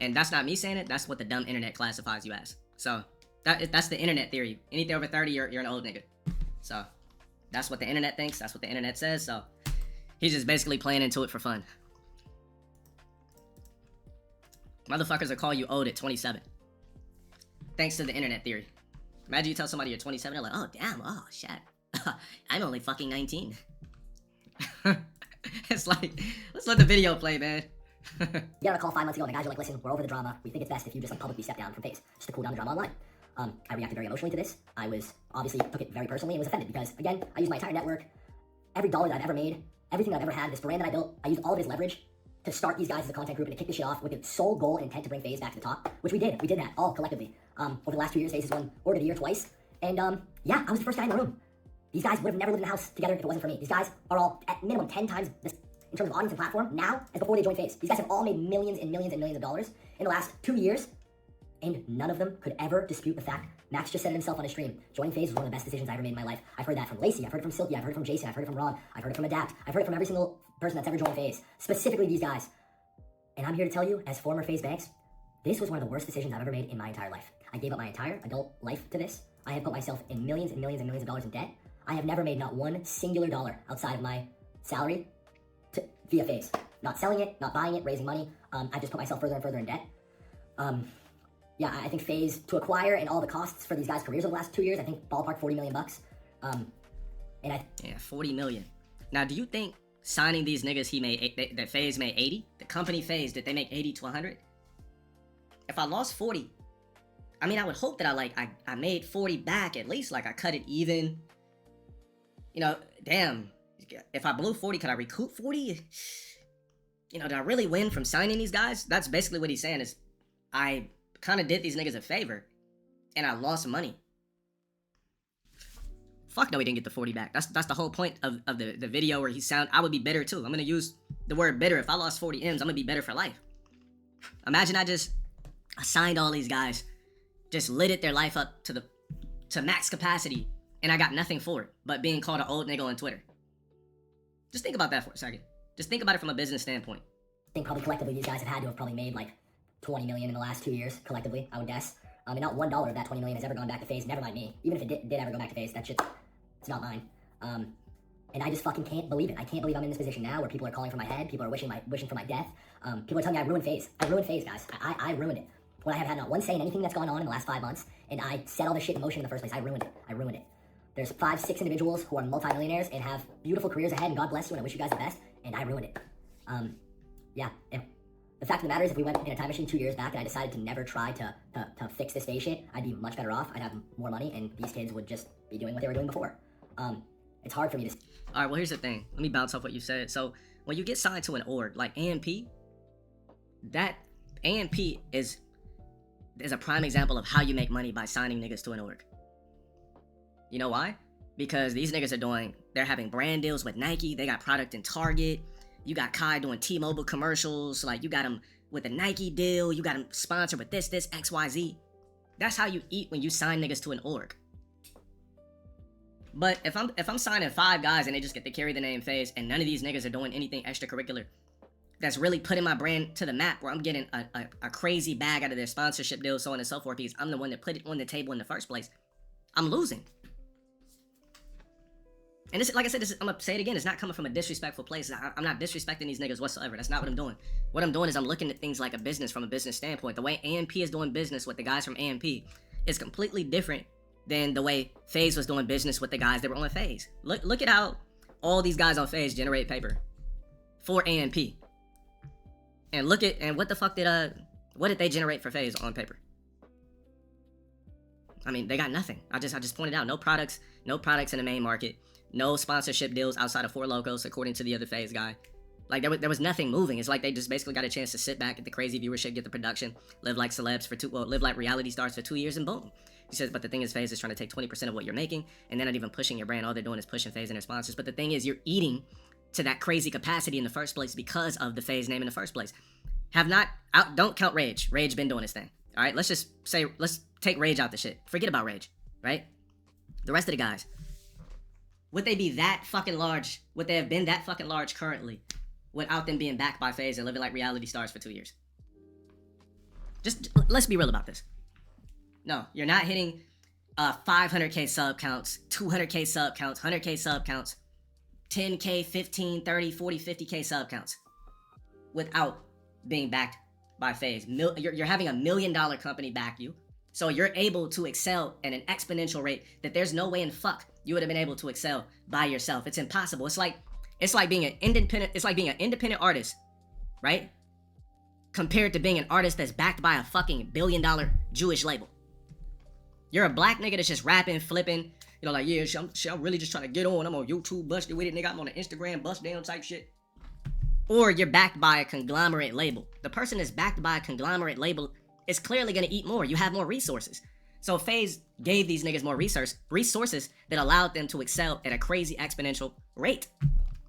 [SPEAKER 3] And that's not me saying it, that's what the dumb internet classifies you as. So, that's the internet theory. Anything over 30, you're an old nigga. So that's what the internet thinks. That's what the internet says. So he's just basically playing into it for fun. Motherfuckers will call you old at 27. Thanks to the internet theory. Imagine you tell somebody you're 27, they're like, oh, damn, oh, shit. I'm only fucking 19. It's like, let's let the video play, man.
[SPEAKER 7] You got a call 5 months ago, and the guys are like, listen, we're over the drama. We think it's best if you just like publicly step down from FaZe, just to cool down the drama online. I reacted very emotionally to this. I was obviously took it very personally and was offended because, again, I used my entire network, every dollar that I've ever made, everything that I've ever had, this brand that I built, I used all of it as leverage to start these guys as a content group and to kick this shit off with the sole goal and intent to bring FaZe back to the top, which we did. We did that all collectively. Over the last 2 years, FaZe has won Org of the Year twice, and yeah, I was the first guy in the room. These guys would have never lived in a house together if it wasn't for me. These guys are all at minimum 10 times this in terms of audience and platform now as before they joined FaZe. These guys have all made millions and millions and millions of dollars in the last 2 years, and none of them could ever dispute the fact. Max just said it himself on his stream. Joining FaZe was one of the best decisions I ever made in my life. I've heard that from Lacey, I've heard it from Silky, I've heard it from Jason, I've heard it from Ron, I've heard it from Adapt, I've heard it from every single person that's ever joined FaZe, specifically these guys. And I'm here to tell you, as former FaZe Banks, this was one of the worst decisions I've ever made in my entire life. I gave up my entire adult life to this. I have put myself in millions and millions and millions of dollars in debt. I have never made not one singular dollar outside of my salary via FaZe. Not selling it, not buying it, raising money. I just put myself further and further in debt. Yeah, I think FaZe to acquire and all the costs for these guys' careers over the last 2 years, I think ballpark $40 million. Yeah,
[SPEAKER 3] 40 million. Now, do you think signing these niggas that FaZe made 80? The company FaZe, did they make 80 to 100? If I lost 40, I mean, I would hope that I made 40 back at least, like I cut it even. You know, damn, if I blew 40, could I recoup 40? You know, did I really win from signing these guys? That's basically what he's saying is, I kind of did these niggas a favor, and I lost money. Fuck no, he didn't get the 40 back. That's the whole point of the video where I would be bitter too. I'm gonna use the word bitter. If I lost 40 M's, I'm gonna be bitter for life. Imagine I signed all these guys, just lit it their life up to max capacity, and I got nothing for it but being called an old nigga on Twitter. Just think about that for a second. Just think about it from a business standpoint.
[SPEAKER 7] I think probably collectively these guys have had to have probably made like 20 million in the last 2 years collectively, I would guess. And not $1 of that 20 million has ever gone back to FaZe. Never mind me. Even if it did ever go back to FaZe, that shit, it's not mine. And I just fucking can't believe it. I can't believe I'm in this position now where people are calling for my head. People are wishing for my death. People are telling me I ruined FaZe. I ruined FaZe, guys. I ruined it. When I have had not one say in anything that's gone on in the last 5 months, and I set all this shit in motion in the first place. I ruined it. I ruined it. There's 5, 6 individuals who are multimillionaires and have beautiful careers ahead, and God bless you, and I wish you guys the best, and I ruined it. Yeah. And the fact of the matter is, if we went in a time machine 2 years back and I decided to never try to fix this FaZe shit, I'd be much better off. I'd have more money, and these kids would just be doing what they were doing before. It's hard for me to...
[SPEAKER 3] All right, well, here's the thing. Let me bounce off what you said. So, when you get signed to an org like AMP, that AMP is a prime example of how you make money by signing niggas to an org. You know why? Because these niggas they're having brand deals with Nike. They got product in Target. You got Kai doing T-Mobile commercials. Like, you got him with a Nike deal. You got him sponsored with this, XYZ. That's how you eat when you sign niggas to an org. But if I'm signing 5 guys and they just get to carry the name FaZe, and none of these niggas are doing anything extracurricular that's really putting my brand to the map, where I'm getting a crazy bag out of their sponsorship deals, so on and so forth, because I'm the one that put it on the table in the first place, I'm losing. And this, like I said, I'm gonna say it again, it's not coming from a disrespectful place. I'm not disrespecting these niggas whatsoever. That's not what I'm doing. What I'm doing is I'm looking at things like a business from a business standpoint. The way AMP is doing business with the guys from AMP is completely different than the way FaZe was doing business with the guys that were on FaZe. Look at how all these guys on FaZe generate paper for AMP. And what the fuck what did they generate for FaZe on paper? I mean, they got nothing. I just pointed out, no products in the main market. No sponsorship deals outside of 4 logos, according to the other FaZe guy. Like, there was nothing moving. It's like they just basically got a chance to sit back, get the crazy viewership, get the production, live like celebs live like reality stars for 2 years, and boom. He says, but the thing is, FaZe is trying to take 20% of what you're making, and they're not even pushing your brand. All they're doing is pushing FaZe and their sponsors. But the thing is, you're eating to that crazy capacity in the first place because of the FaZe name in the first place. Don't count Rage. Rage been doing his thing. All right, let's take Rage out the shit. Forget about Rage, right? The rest of the guys. Would they be that fucking large? Would they have been that fucking large currently without them being backed by FaZe and living like reality stars for 2 years? Just let's be real about this. No, you're not hitting 500k sub counts, 200k sub counts, 100k sub counts, 10k, 15, 30, 40, 50k sub counts without being backed by FaZe. You're having $1 million company back you. So you're able to excel at an exponential rate that there's no way in fuck you would have been able to excel by yourself. It's impossible. It's like being an independent artist, right? Compared to being an artist that's backed by a fucking $1 billion Jewish label. You're a black nigga that's just rapping, flipping, you know, like, yeah, I'm really just trying to get on. I'm on YouTube, busted with it, nigga. I'm on the Instagram, bust down type shit. Or you're backed by a conglomerate label. The person that's backed by a conglomerate label is clearly gonna eat more. You have more resources. So FaZe gave these niggas more resources that allowed them to excel at a crazy exponential rate.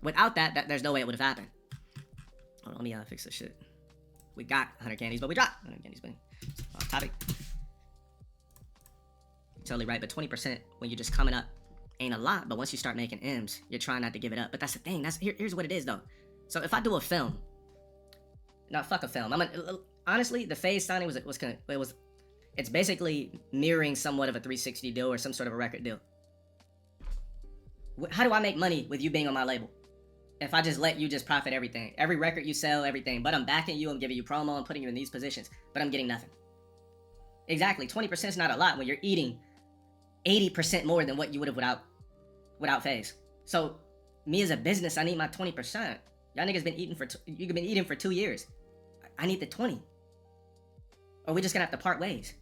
[SPEAKER 3] Without that, there's no way it would have happened. Hold on, let me fix this shit. We got 100 candies, but we dropped 100 candies, but off topic. Totally right, but 20% when you're just coming up ain't a lot, but once you start making M's, you're trying not to give it up. But that's the thing, here's what it is though. So if I do a film, no, fuck a film. Honestly, the FaZe signing it's basically mirroring somewhat of a 360 deal or some sort of a record deal. How do I make money with you being on my label? If I just let you just profit everything, every record you sell, everything, but I'm backing you, I'm giving you promo, I'm putting you in these positions, but I'm getting nothing. Exactly, 20% is not a lot when you're eating 80% more than what you would have without FaZe. So me as a business, I need my 20%. Y'all niggas been eating you've been eating for 2 years. I need the 20. Or we just gonna have to part ways.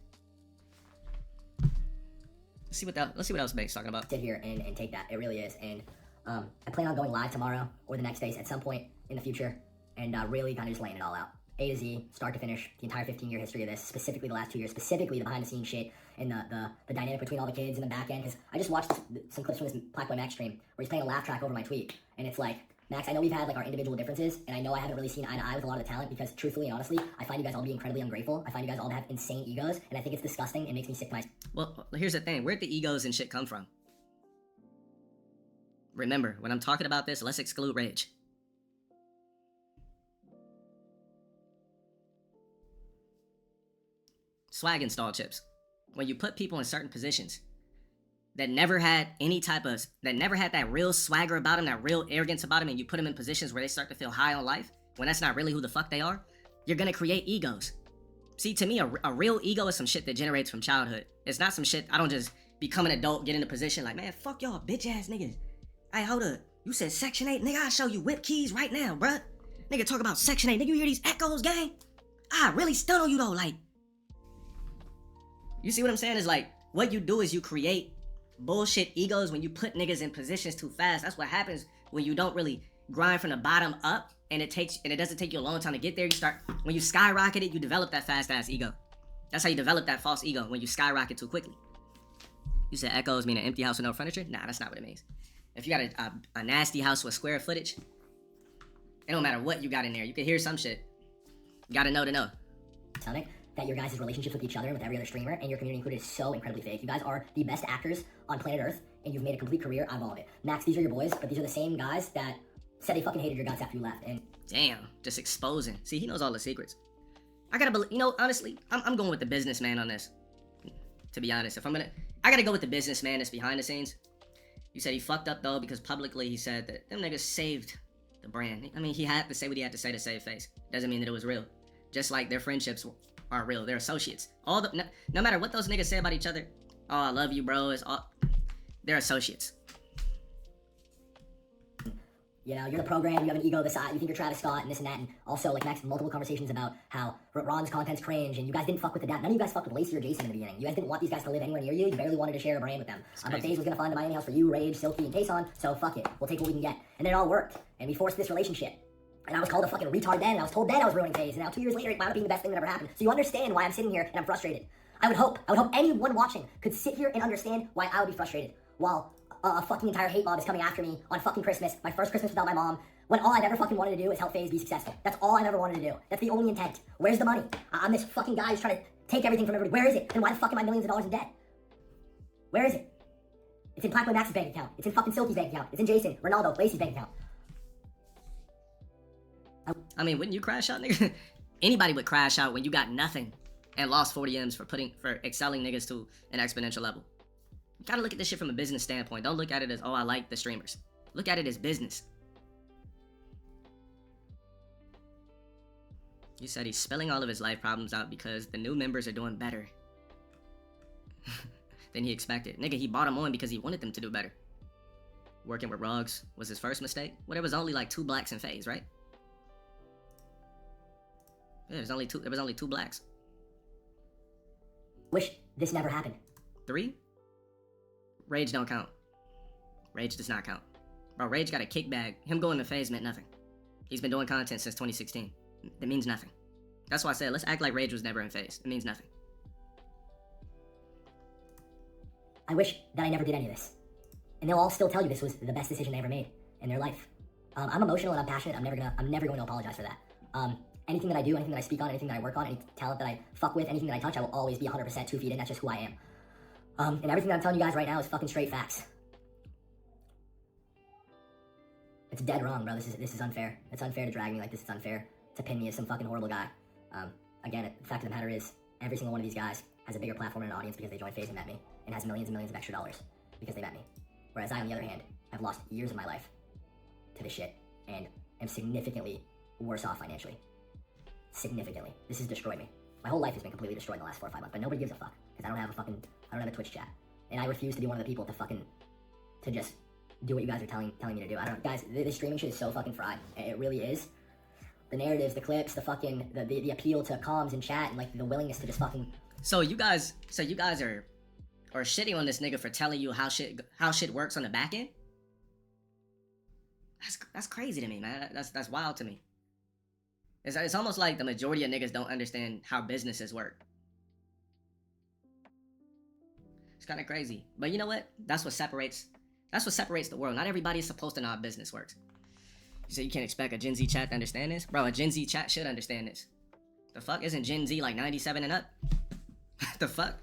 [SPEAKER 3] Let's see what else Bake's talking about.
[SPEAKER 7] Sit here and take that. It really is. And I plan on going live tomorrow or the next day at some point in the future and really kind of just laying it all out. A to Z, start to finish, the entire 15-year history of this, specifically the last 2 years, specifically the behind-the-scenes shit and the dynamic between all the kids in the back end. Because I just watched some clips from this Black Boy Max stream where he's playing a laugh track over my tweet. And it's like, Max, I know we've had like our individual differences, and I know I haven't really seen eye to eye with a lot of the talent because truthfully and honestly, I find you guys all to be incredibly ungrateful. I find you guys all to have insane egos, and I think it's disgusting and makes me sick to my...
[SPEAKER 3] Well, here's the thing. Where'd the egos and shit come from? Remember, when I'm talking about this, let's exclude rage. Swag install chips. When you put people in certain positions that never had that real swagger about them, that real arrogance about them, and you put them in positions where they start to feel high on life, when that's not really who the fuck they are, you're gonna create egos. See, to me, a real ego is some shit that generates from childhood. It's not some shit, I don't just become an adult, get in a position like, man, fuck y'all bitch ass niggas. Hey, hold up. You said Section 8, nigga, I'll show you whip keys right now, bruh. Nigga, talk about Section 8. Nigga, you hear these echoes, gang? I really stun on you, though, like. You see what I'm saying? Is like, what you do is you create bullshit egos when you put niggas in positions too fast. That's what happens when you don't really grind from the bottom up, and it doesn't take you a long time to get there. When you skyrocket it, you develop that fast ass ego. That's how you develop that false ego, when you skyrocket too quickly. You said echoes mean an empty house with no furniture? Nah, that's not what it means. If you got a nasty house with square footage, it don't matter what you got in there. You can hear some shit. You gotta know to know.
[SPEAKER 7] That your guys' relationships with each other and with every other streamer and your community included is so incredibly fake. You guys are the best actors on planet Earth, and you've made a complete career out of all of it. Max, these are your boys, but these are the same guys that said they fucking hated your guts after you left. And
[SPEAKER 3] damn, just exposing. See, he knows all the secrets. I gotta believe, honestly, I'm going with the businessman on this. To be honest, I gotta go with the businessman that's behind the scenes. You said he fucked up though because publicly he said that them niggas saved the brand. I mean, he had to say what he had to say to save FaZe. Doesn't mean that it was real. Just like their friendships are real. They're associates. No matter what those niggas say about each other, oh, I love you, bro. They're associates.
[SPEAKER 7] You know, you're the program, you have an ego this side, you think you're Travis Scott and this and that, and also, like, Max, multiple conversations about how Ron's content's cringe, and you guys didn't fuck with the dad. None of you guys fucked with Lacey or Jason in the beginning. You guys didn't want these guys to live anywhere near you. You barely wanted to share a brand with them. But FaZe was gonna find a Miami house for you, Rage, Silky, and Tayson, so fuck it. We'll take what we can get. And then it all worked, and we forced this relationship. And I was called a fucking retard then, and I was told then I was ruining FaZe, and now 2 years later, it wound up being the best thing that ever happened. So you understand why I'm sitting here and I'm frustrated. I would hope anyone watching could sit here and understand why I would be frustrated, while a fucking entire hate mob is coming after me on fucking Christmas, my first Christmas without my mom, when all I've ever fucking wanted to do is help FaZe be successful. That's all I've ever wanted to do. That's the only intent. Where's the money? I'm this fucking guy who's trying to take everything from everybody. Where is it? Then why the fuck am I millions of dollars in debt? Where is it? It's in Black Boy Max's bank account. It's in fucking Silky's bank account. It's in Jason, Ronaldo, Lacey's bank account.
[SPEAKER 3] I mean, wouldn't you crash out, nigga? Anybody would crash out when you got nothing and lost 40 M's for excelling niggas to an exponential level. You gotta look at this shit from a business standpoint. Don't look at it as, oh, I like the streamers. Look at it as business. He said he's spilling all of his life problems out because the new members are doing better than he expected. Nigga, he bought them on because he wanted them to do better. Working with Rugs was his first mistake. Well, there was only like 2 blacks in FaZe, right? Yeah, there was only two blacks.
[SPEAKER 7] Wish this never happened.
[SPEAKER 3] 3? Rage don't count. Rage does not count. Bro, Rage got a kickback. Him going to FaZe meant nothing. He's been doing content since 2016. That means nothing. That's why I said, let's act like Rage was never in FaZe. It means nothing.
[SPEAKER 7] I wish that I never did any of this. And they'll all still tell you this was the best decision they ever made in their life. I'm emotional and I'm passionate. I'm never going to apologize for that. Anything that I do, anything that I speak on, anything that I work on, any talent that I fuck with, anything that I touch, I will always be 100% 2 feet in. That's just who I am. And everything that I'm telling you guys right now is fucking straight facts. It's dead wrong, bro. This is unfair. It's unfair to drag me like this. It's unfair to pin me as some fucking horrible guy. Again, the fact of the matter is, every single one of these guys has a bigger platform and an audience because they joined FaZe and met me, and has millions and millions of extra dollars because they met me. Whereas I, on the other hand, have lost years of my life to this shit and am significantly worse off financially. Significantly. This has destroyed me. My whole life has been completely destroyed in the last 4 or 5 months, but nobody gives a fuck because I don't have a Twitch chat, and I refuse to be one of the people to just do what you guys are telling me to do. I don't, guys. This streaming shit is so fucking fried. It really is. The narratives, the clips, the fucking the appeal to comms and chat, and like the willingness to just fucking.
[SPEAKER 3] So you guys are shitting on this nigga for telling you how shit works on the back end? That's crazy to me, man. That's wild to me. It's almost like the majority of niggas don't understand how businesses work. It's kind of crazy. But you know what? That's what separates the world. Not everybody is supposed to know how business works. You say you can't expect a Gen Z chat to understand this? Bro, a Gen Z chat should understand this. The fuck? Isn't Gen Z like 97 and up? The fuck?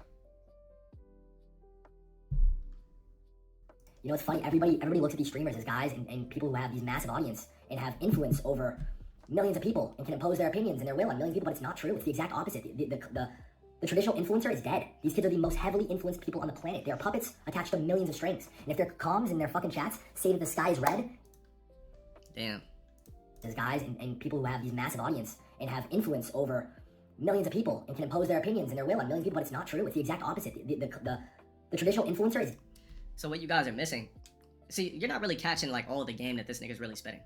[SPEAKER 7] You know, it's funny. Everybody looks at these streamers as guys and people who have these massive audience and have influence over millions of people and can impose their opinions and their will on millions of people, but it's not true. It's the exact opposite. The traditional influencer is dead. These kids are the most heavily influenced people on the planet. They are puppets attached to millions of strings. And if their comms and their fucking chats say that the sky is red,
[SPEAKER 3] damn.
[SPEAKER 7] There's guys and people who have these massive audience and have influence over millions of people and can impose their opinions and their will on millions of people, but it's not true. It's the exact opposite. The traditional influencer is.
[SPEAKER 3] So what you guys are missing, see, you're not really catching like all the game that this nigga's really spitting.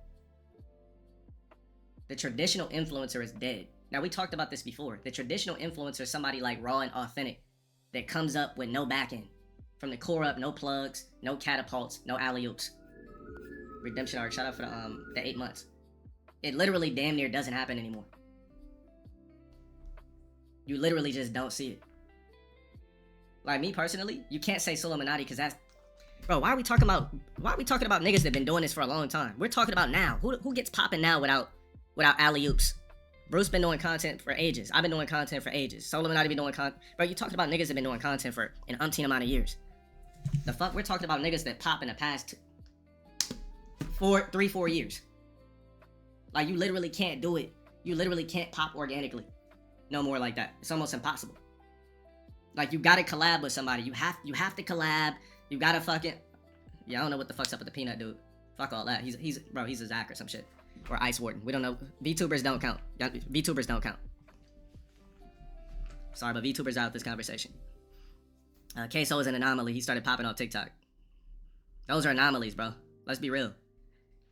[SPEAKER 3] The traditional influencer is dead. Now, we talked about this before. The traditional influencer is somebody like Raw and Authentic that comes up with no backend. From the core up, no plugs, no catapults, no alley-oops. Redemption arc, shout out for the 8 months. It literally damn near doesn't happen anymore. You literally just don't see it. Like me personally, you can't say Solomonati because that's... Bro, why are we talking about niggas that have been doing this for a long time? We're talking about now. Who gets popping now without alley-oops? Bruce been doing content for ages. I've been doing content for ages. Solomonati been doing content. Bro, you talking about niggas that have been doing content for an umpteen amount of years. The fuck? We're talking about niggas that pop in the past 4 years. Like, you literally can't do it. You literally can't pop organically. No more like that. It's almost impossible. Like, you gotta collab with somebody. You have to collab. You gotta fucking... Yeah, I don't know what the fuck's up with the peanut dude. Fuck all that. He's a Zach or some shit. Or Ice Warden. We don't know. VTubers don't count. VTubers don't count. Sorry, but VTubers out of this conversation. Queso is an anomaly. He started popping on TikTok. Those are anomalies, bro. Let's be real.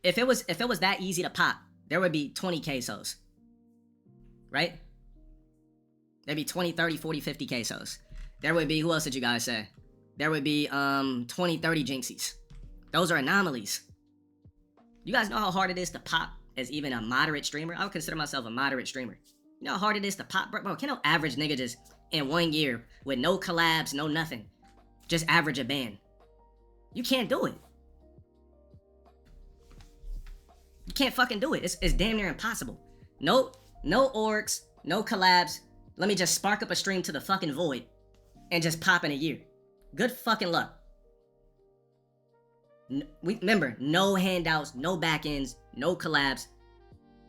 [SPEAKER 3] If it was that easy to pop, there would be 20 Quesos. Right? There'd be 20, 30, 40, 50 Quesos. There would be, who else did you guys say? There would be 20, 30 Jinxies. Those are anomalies. You guys know how hard it is to pop as even a moderate streamer? I would consider myself a moderate streamer. You know how hard it is to pop, bro? Can no average nigga just in 1 year with no collabs, no nothing, just average a band? You can't do it. You can't fucking do it. It's damn near impossible. No orgs, no collabs. Let me just spark up a stream to the fucking void and just pop in a year. Good fucking luck. Remember, no handouts, no back ends, no collabs.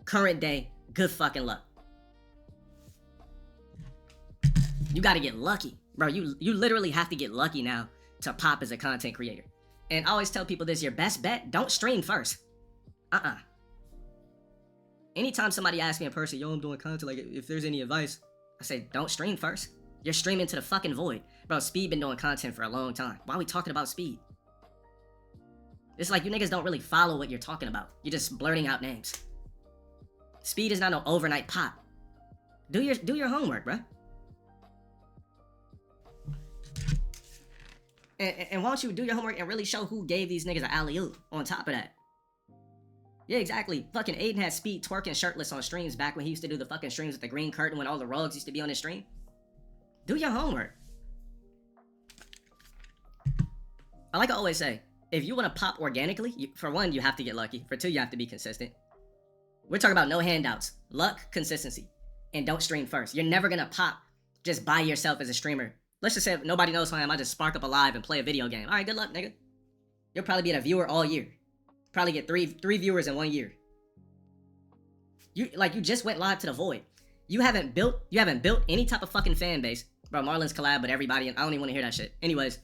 [SPEAKER 3] Current day, good fucking luck. You gotta get lucky. Bro, you literally have to get lucky now to pop as a content creator. And I always tell people this, your best bet, don't stream first. Anytime somebody asks me in person, yo, I'm doing content, like, if there's any advice, I say, don't stream first. You're streaming to the fucking void. Bro, Speed been doing content for a long time. Why are we talking about Speed? It's like you niggas don't really follow what you're talking about. You're just blurting out names. Speed is not no overnight pop. Do your homework, bruh. And why don't you do your homework and really show who gave these niggas an alley-oop on top of that? Yeah, exactly. Fucking Aiden had Speed twerking shirtless on streams back when he used to do the fucking streams with the green curtain when all the rugs used to be on his stream. Do your homework. I like I always say, if you want to pop organically, for one, you have to get lucky. For two, you have to be consistent. We're talking about no handouts. Luck, consistency. And don't stream first. You're never going to pop just by yourself as a streamer. Let's just say if nobody knows who I am, I just spark up a live and play a video game. Alright, good luck, nigga. You'll probably be a viewer all year. Probably get three viewers in 1 year. You just went live to the void. You haven't built any type of fucking fan base. Bro, Marlon's collab with everybody, and I don't even want to hear that shit. Anyways,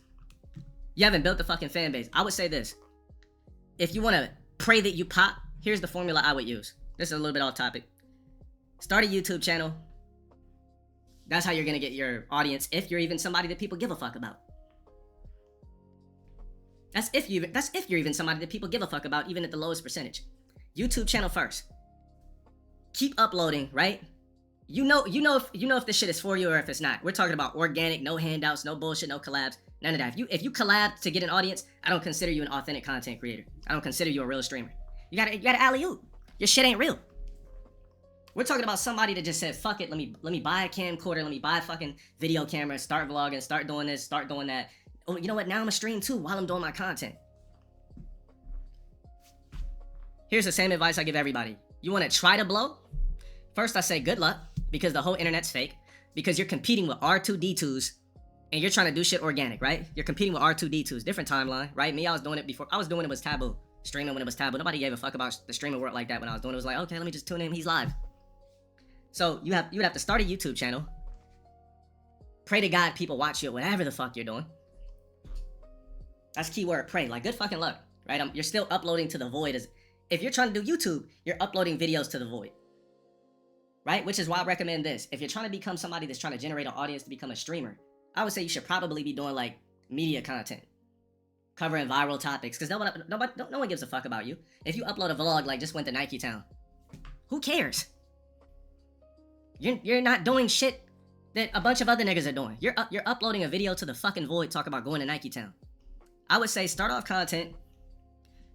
[SPEAKER 3] you haven't built the fucking fan base. I would say this. If you want to pray that you pop, here's the formula I would use. This is a little bit off topic. Start a YouTube channel. That's how you're going to get your audience, if you're even somebody that people give a fuck about. That's if you're even somebody that people give a fuck about, even at the lowest percentage. YouTube channel first. Keep uploading, right? You know if this shit is for you or if it's not. We're talking about organic, no handouts, no bullshit, no collabs, none of that. If you collab to get an audience, I don't consider you an authentic content creator. I don't consider you a real streamer. You gotta alley-oop. Your shit ain't real. We're talking about somebody that just said, fuck it, let me buy a camcorder, let me buy a fucking video camera, start vlogging, start doing this, start doing that. Oh, you know what? Now I'm gonna stream too while I'm doing my content. Here's the same advice I give everybody. You wanna try to blow? First I say good luck, because the whole internet's fake. Because you're competing with R2D2s, and you're trying to do shit organic, right? You're competing with R2D2s, different timeline, right? Me, I was doing it before. I was doing it was taboo. Streaming when it was taboo. Nobody gave a fuck about the streaming world like that when I was doing it. It was like, okay, let me just tune in, he's live. So you would have to start a YouTube channel. Pray to God people watch you, whatever the fuck you're doing. That's keyword, pray. Like, good fucking luck, right? You're still uploading to the void. If you're trying to do YouTube, you're uploading videos to the void, right? Which is why I recommend this. If you're trying to become somebody that's trying to generate an audience to become a streamer, I would say you should probably be doing like media content, covering viral topics, because no one gives a fuck about you. If you upload a vlog like just went to Nike Town, who cares? You're not doing shit that a bunch of other niggas are doing. You're uploading a video to the fucking void talking about going to Nike Town. I would say start off content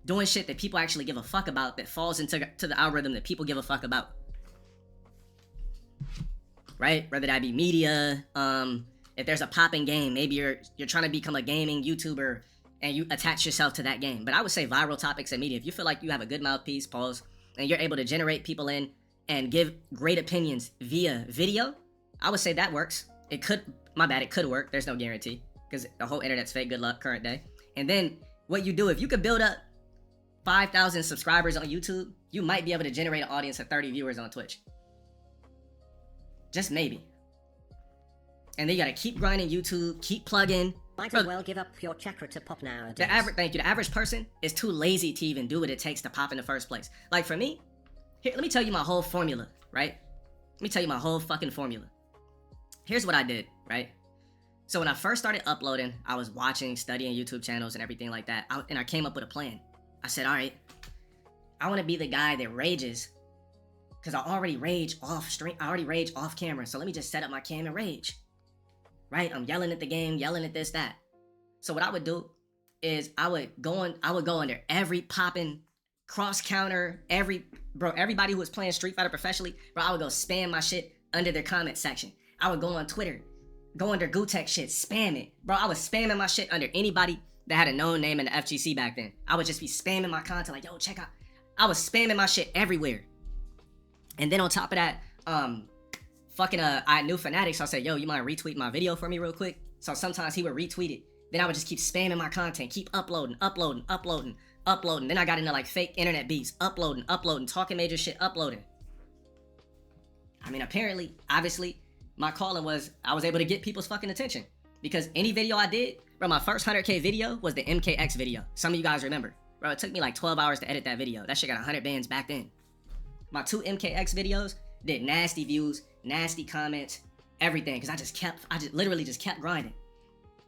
[SPEAKER 3] doing shit that people actually give a fuck about, that falls into the algorithm that people give a fuck about. Right? Whether that be media, if there's a popping game, maybe you're trying to become a gaming YouTuber and you attach yourself to that game. But I would say viral topics and media. If you feel like you have a good mouthpiece, pause, and you're able to generate people in and give great opinions via video, I would say that works. It could work. There's no guarantee, because the whole internet's fake. Good luck, current day. And then what you do, if you could build up 5,000 subscribers on YouTube, you might be able to generate an audience of 30 viewers on Twitch. Just maybe. And then you gotta keep grinding YouTube, keep plugging.
[SPEAKER 5] Might as well give up your chakra to pop nowadays.
[SPEAKER 3] The average person is too lazy to even do what it takes to pop in the first place. Like for me, here, let me tell you my whole formula, right? Let me tell you my whole fucking formula. Here's what I did, right? So when I first started uploading, I was watching, studying YouTube channels and everything like that. And I came up with a plan. I said, all right, I want to be the guy that rages, because I already rage off stream. I already rage off camera. So let me just set up my cam and rage, right? I'm yelling at the game, yelling at this, that. So what I would do is I would go under every popping cross counter, everybody who was playing Street Fighter professionally, bro, I would go spam my shit under their comment section. I would go on Twitter, go under Gootech shit, spam it. Bro, I was spamming my shit under anybody that had a known name in the FGC back then. I would just be spamming my content like, yo, check out. I was spamming my shit everywhere. And then on top of that, I knew Fanatics. I said, yo, you mind retweet my video for me real quick? So sometimes he would retweet it. Then I would just keep spamming my content, keep uploading. Then I got into like fake internet beats, uploading, talking major shit, uploading. I mean, obviously, my calling was I was able to get people's fucking attention. Because any video I did, bro, my first 100K video was the MKX video. Some of you guys remember. Bro, it took me like 12 hours to edit that video. That shit got 100 bands back then. My 2 MKX videos did nasty views, nasty comments, everything. Cause I just literally just kept grinding.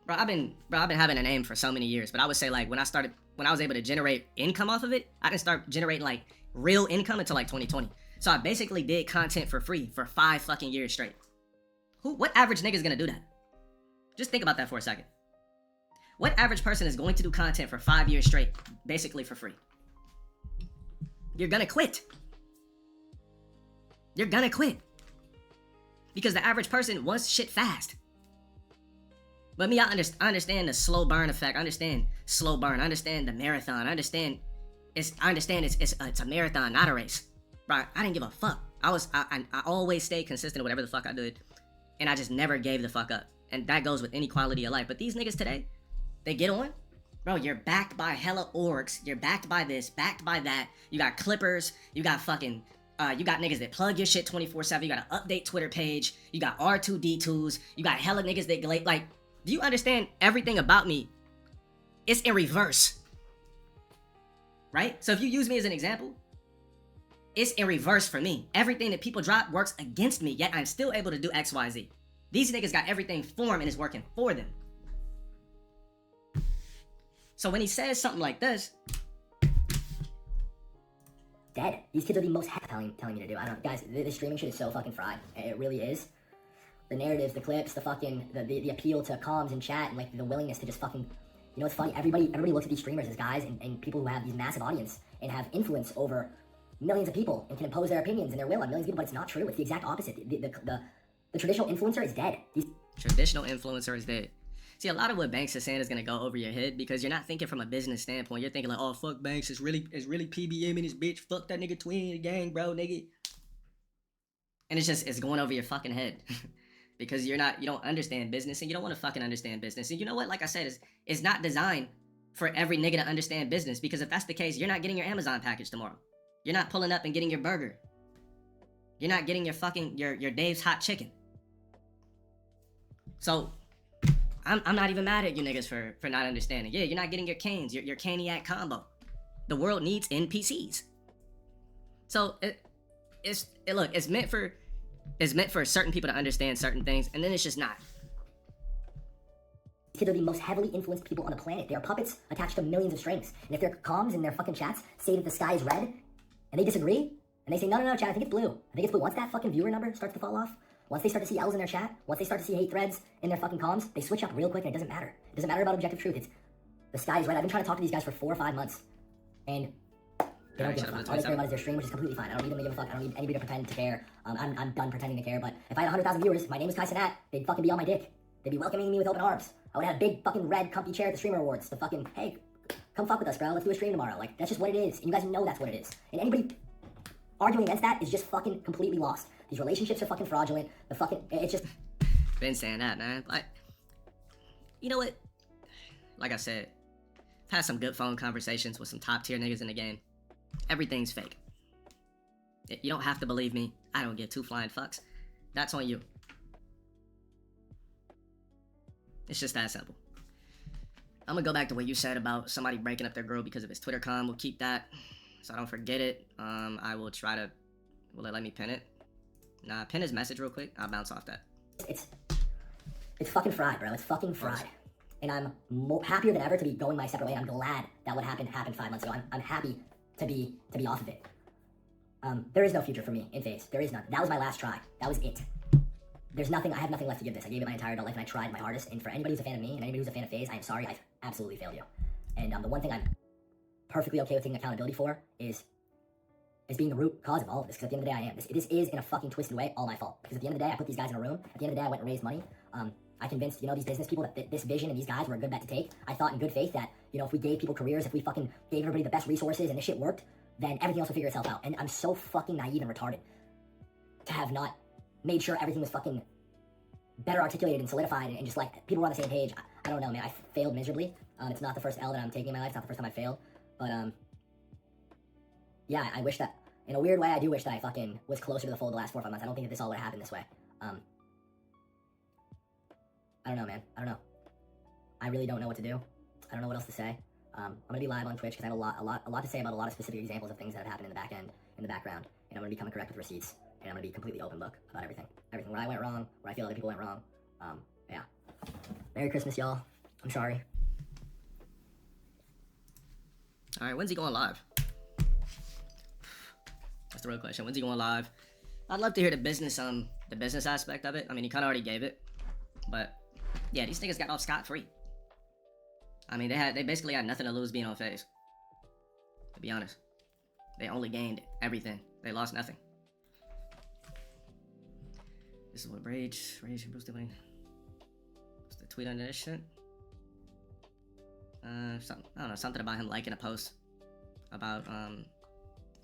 [SPEAKER 3] Bro, I've been having a name for so many years, but I would say like when I was able to generate income off of it, I didn't start generating like real income until like 2020. So I basically did content for free for 5 fucking years straight. What average nigga is gonna do that? Just think about that for a second. What average person is going to do content for 5 years straight, basically for free? You're gonna quit. You're gonna quit. Because the average person wants shit fast. But me, I understand the slow burn effect. I understand slow burn. I understand the marathon. I understand it's a marathon, not a race. Bro, I didn't give a fuck. I always stayed consistent with whatever the fuck I did. And I just never gave the fuck up. And that goes with any quality of life. But these niggas today, they get on. Bro, you're backed by hella orgs. You're backed by this, backed by that. You got clippers. You got fucking, you got niggas that plug your shit 24/7. You got an update Twitter page. You got R2D2s. You got hella niggas that, like, do you understand everything about me? It's in reverse. Right? So if you use me as an example, it's in reverse for me. Everything that people drop works against me, yet I'm still able to do X, Y, Z. These niggas got everything for them and it's working for them. So when he says something like this,
[SPEAKER 7] dead. These kids are the most telling me to do. I don't, guys. The streaming shit is so fucking fried. It really is. The narratives, the clips, the fucking the appeal to comms and chat, and like the willingness to just fucking, you know, it's funny. Everybody looks at these streamers as guys and people who have these massive audience and have influence over millions of people and can impose their opinions and their will on millions of people, but it's not true. It's the exact opposite. The traditional influencer is dead.
[SPEAKER 3] Traditional influencer is dead. See, a lot of what Banks is saying is gonna go over your head because you're not thinking from a business standpoint. You're thinking like, oh fuck Banks, it's really PBM and his bitch. Fuck that nigga twin the gang, bro, nigga. And it's going over your fucking head. Because you don't understand business and you don't want to fucking understand business. And you know what? Like I said, it's not designed for every nigga to understand business. Because if that's the case, you're not getting your Amazon package tomorrow. You're not pulling up and getting your burger. You're not getting your fucking your Dave's hot chicken. So I'm not even mad at you niggas for not understanding. Yeah, you're not getting your canes, your caniac combo. The world needs NPCs. So it's meant for certain people to understand certain things, and then it's just not.
[SPEAKER 7] These kids are the most heavily influenced people on the planet. They are puppets attached to millions of strings. And if their comms and their fucking chats say that the sky is red, and they disagree, and they say, no, chat, I think it's blue. I think it's blue. Once that fucking viewer number starts to fall off, once they start to see L's in their chat, once they start to see hate threads in their fucking comms, they switch up real quick, and it doesn't matter. It doesn't matter about objective truth. It's the sky is red. I've been trying to talk to these guys for 4 or 5 months, and they don't give a fuck. All they care about is their stream, which is completely fine. I don't need them to give a fuck. I don't need anybody to pretend to care. I'm done pretending to care. But if I had 100,000 viewers, my name was Kai Cenat, they'd fucking be on my dick. They'd be welcoming me with open arms. I would have a big fucking red comfy chair at the Streamer Awards to fucking, hey, come fuck with us, bro. Let's do a stream tomorrow. Like, that's just what it is. And you guys know that's what it is. And anybody arguing against that is just fucking completely lost. These relationships are fucking fraudulent. It's just...
[SPEAKER 3] Been saying that, man. Like, you know what? Like I said, I've had some good phone conversations with some top tier niggas in the game. Everything's fake. You don't have to believe me. I don't give 2 flying fucks. That's on you. It's just that simple. I'm gonna go back to what you said about somebody breaking up their girl because of his Twitter com. We'll keep that so I don't forget it. I will try to... Will it let me pin it? Nah, pin his message real quick. I'll bounce off that.
[SPEAKER 7] It's fucking fried, bro. It's fucking fried. And I'm happier than ever to be going my separate way. I'm glad that what happened 5 months ago. I'm happy to be off of it. There is no future for me in FaZe. There is none. That was my last try. That was it. There's nothing. I have nothing left to give this. I gave it my entire adult life, and I tried my hardest. And for anybody who's a fan of me and anybody who's a fan of FaZe, I am sorry. I've absolutely failed you. And the one thing I'm perfectly okay with taking accountability for is being the root cause of all of this. Because at the end of the day, I am. This is in a fucking twisted way all my fault. Because at the end of the day, I put these guys in a room. At the end of the day, I went and raised money. I convinced, these business people that this vision and these guys were a good bet to take. I thought in good faith that, if we gave people careers, if we fucking gave everybody the best resources and this shit worked, then everything else will figure itself out. And I'm so fucking naive and retarded to have not made sure everything was fucking better articulated and solidified and just like people were on the same page. I don't know, man. I failed miserably. It's not the first L that I'm taking in my life. It's not the first time I failed. But, yeah, I wish that, in a weird way, I do wish that I fucking was closer to the fold the last 4 or 5 months. I don't think that this all would have happened this way. I don't know, man. I don't know. I really don't know what to do. I don't know what else to say. I'm gonna be live on Twitch because I have a lot to say about a lot of specific examples of things that have happened in the back end, in the background, and I'm gonna be coming correct with receipts, and I'm gonna be completely open book about everything. Everything where I went wrong, where I feel other people went wrong. Yeah. Merry Christmas, y'all. I'm sorry.
[SPEAKER 3] All right, when's he going live? That's the real question. When's he going live? I'd love to hear the business aspect of it. I mean, he kind of already gave it, but yeah, these niggas got off scot-free. I mean, they basically had nothing to lose being on FaZe. To be honest, they only gained everything. They lost nothing. This is what Rage boosted me. What's the tweet under this shit? Something, I don't know, something about him liking a post about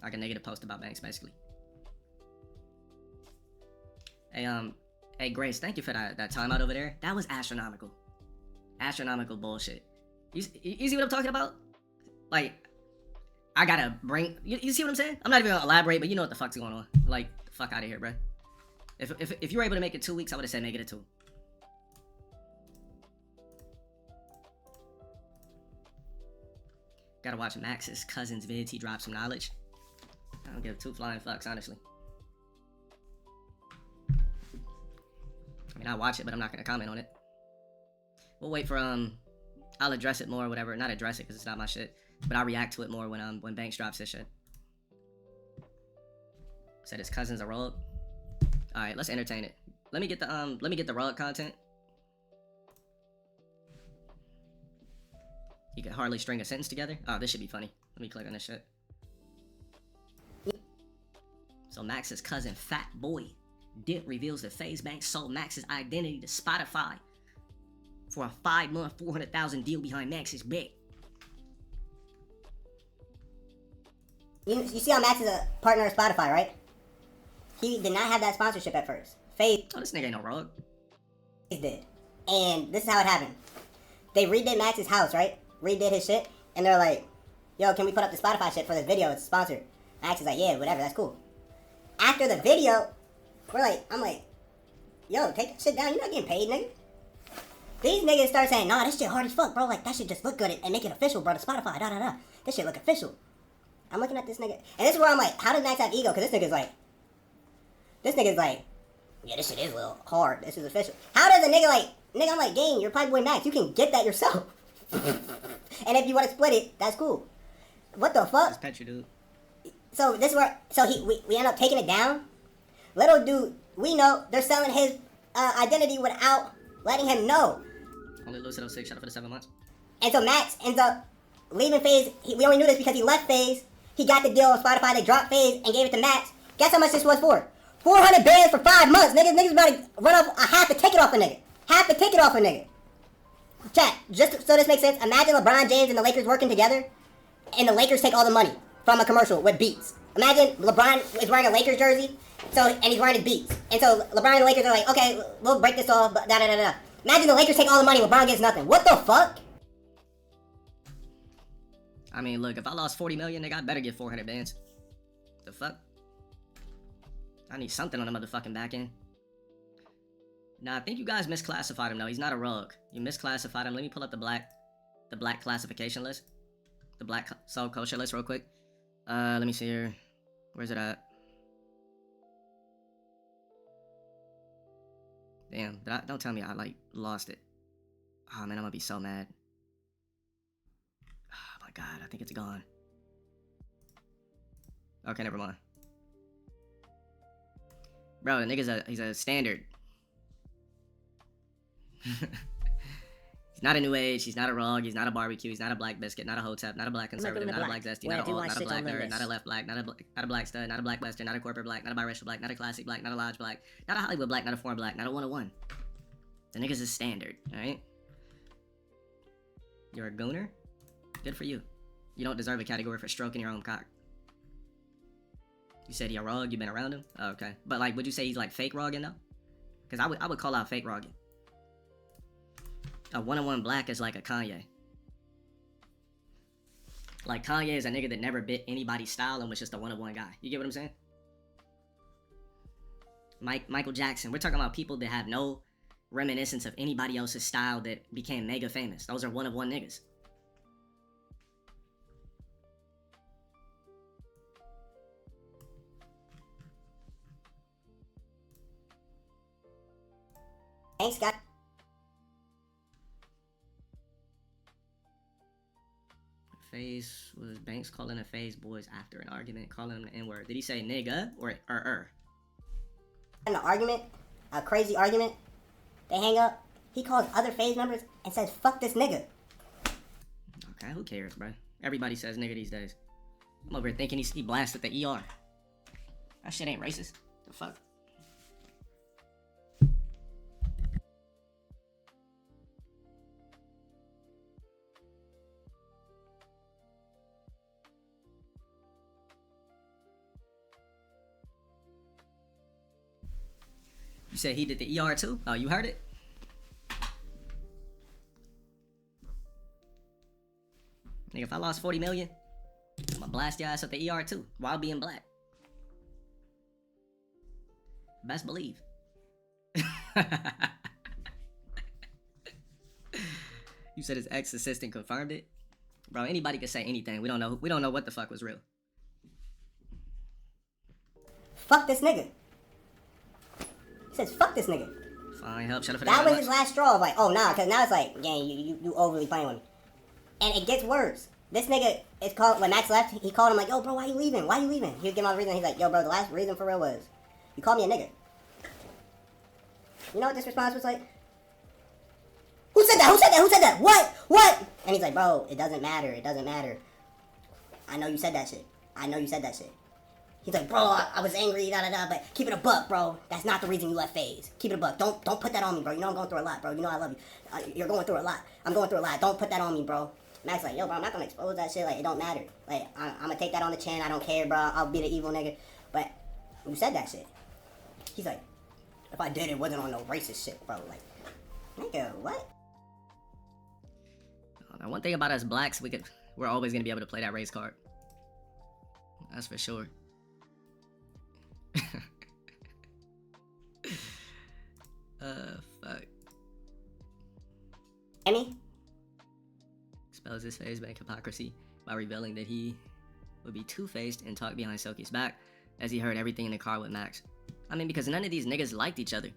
[SPEAKER 3] like a negative post about Banks, basically. Hey Grace, thank you for that timeout over there. That was astronomical. Astronomical bullshit. You see what I'm talking about? Like, I gotta bring, you see what I'm saying? I'm not even gonna elaborate, but you know what the fuck's going on. Like, the fuck out of here, bruh. If you were able to make it 2 weeks, I would have said make it a 2. Gotta watch Max's cousin's vids. He dropped some knowledge. I don't give 2 flying fucks, honestly. I mean, I'll watch it, but I'm not gonna comment on it. We'll wait for I'll address it more or whatever. Not address it because it's not my shit, but I'll react to it more when Banks drops his shit. Said his cousin's a rogue. All right, let's entertain it. Let me get the rogue content. He could hardly string a sentence together. Oh, this should be funny. Let me click on this shit. So Max's cousin, Fat Boy Dip, reveals that FaZe Banks sold Max's identity to Spotify for a 5-month, $400,000 deal behind Max's back.
[SPEAKER 7] You see how Max is a partner of Spotify, right? He did not have that sponsorship at first. FaZe
[SPEAKER 3] Oh, this nigga ain't no rogue.
[SPEAKER 7] did. And this is how it happened. They redid Max's house, right? Redid his shit. And they're like, yo, can we put up the Spotify shit for this video? It's sponsored. Max is like, yeah, whatever, that's cool. After the video, I'm like, yo, take that shit down. You're not getting paid, nigga. These niggas start saying, nah, this shit hard as fuck, bro. Like, that shit just look good and make it official, bro. To Spotify, da-da-da. This shit look official. I'm looking at this nigga. And this is where I'm like, how does Max have ego? Because this nigga's like, yeah, this shit is a little hard. This is official. How does a nigga like, nigga, I'm like, gang, you're Pipe Boy Max. You can get that yourself. And if you want to split it, that's cool. What the fuck?
[SPEAKER 3] That's Petri, dude.
[SPEAKER 7] So this is where, we end up taking it down. Little dude, we know they're selling his identity without letting him know.
[SPEAKER 3] Only Lucid 06, shut up for the 7 months.
[SPEAKER 7] And so Max ends up leaving FaZe. We only knew this because he left FaZe. He got the deal on Spotify. They dropped FaZe and gave it to Max. Guess how much this was for? 400 bands for 5 months. Niggas about to run off a half a ticket off a nigga. Half a ticket off a nigga. Chat, just so this makes sense, imagine LeBron James and the Lakers working together, and the Lakers take all the money from a commercial with Beats. Imagine LeBron is wearing a Lakers jersey, and he's wearing his Beats. And so LeBron and the Lakers are like, okay, we'll break this off, da-da-da-da. Imagine the Lakers take all the money, LeBron gets nothing. What the fuck?
[SPEAKER 3] I mean, look, if I lost 40 million, nigga, I better get 400 bands. The fuck? I need something on the motherfucking back end. Nah, I think you guys misclassified him, though. He's not a rogue. You misclassified him. Let me pull up the black classification list. The black soul culture list real quick. Let me see here. Where's it at? Damn, don't tell me I, like, lost it. Oh, man, I'm gonna be so mad. Oh, my God, I think it's gone. Okay, never mind. Bro, the nigga's he's a standard. He's not a new age, he's not a rogue, he's not a barbecue, he's not a black biscuit, not a hotep, not a black conservative, not a black zesty, not a alt, not a black nerd, not a left black, not a black stud, not a black western, not a corporate black, not a biracial black, not a classic black, not a lodge black, not a Hollywood black, not a foreign black, not a 101. The nigga's a standard, alright? You're a gooner? Good for you. You don't deserve a category for stroking your own cock. You said you're rogue, you've been around him? Oh, okay. But like, would you say he's like fake rogging though? Because I would call out fake rogging. A 101 black is like a Kanye. Like Kanye is a nigga that never bit anybody's style and was just a 101 guy. You get what I'm saying? Michael Jackson. We're talking about people that have no reminiscence of anybody else's style that became mega famous. Those are one of one niggas.
[SPEAKER 7] Thanks, guys.
[SPEAKER 3] FaZe was Banks calling the FaZe boys after an argument, calling them the N-word. Did he say nigga or
[SPEAKER 7] In an argument, a crazy argument, they hang up. He calls other FaZe members and says, "Fuck this nigga."
[SPEAKER 3] Okay, who cares, bro? Everybody says nigga these days. I'm over here thinking he blasted the ER. That shit ain't racist. The fuck? You said he did the ER too? Oh, you heard it? Nigga, if I lost 40 million, I'm gonna blast your ass at the ER too, while being black. Best believe. You said his ex-assistant confirmed it? Bro, anybody could say anything. We don't know what the fuck was real.
[SPEAKER 7] Fuck this nigga. He says, "Fuck this nigga."
[SPEAKER 3] Fine, help, shut up for
[SPEAKER 7] That was
[SPEAKER 3] much.
[SPEAKER 7] his last straw of like, oh nah, cause now it's like, yeah, you overly playing with me. And it gets worse. This nigga is called, when Max left, he called him like, "Yo bro, why you leaving? Why you leaving?" He would give him all the reason. He's like, "Yo bro, the last reason for real was, you called me a nigga." You know what this response was like? Who said that? Who said that? Who said that? What? And he's like, "Bro, it doesn't matter. It doesn't matter. I know you said that shit. I know you said that shit." He's like, "Bro, I was angry, but keep it a buck, bro. That's not the reason you left FaZe. Keep it a buck. Don't put that on me, bro. You know I'm going through a lot, bro. You know I love you. You're going through a lot. I'm going through a lot. Don't put that on me, bro." Max like, "Yo, bro, I'm not gonna expose that shit. Like, it don't matter. Like, I'm gonna take that on the chin. I don't care, bro. I'll be the evil nigga. But who said that shit?" He's like, "If I did, it wasn't on no racist shit, bro. Like, nigga, what?"
[SPEAKER 3] Now, one thing about us blacks, we're always gonna be able to play that race card. That's for sure. Fuck.
[SPEAKER 7] Emmy?
[SPEAKER 3] Expels his FaZe bank hypocrisy by revealing that he would be two-faced and talk behind Soki's back as he heard everything in the car with Max. I mean, because none of these niggas liked each other.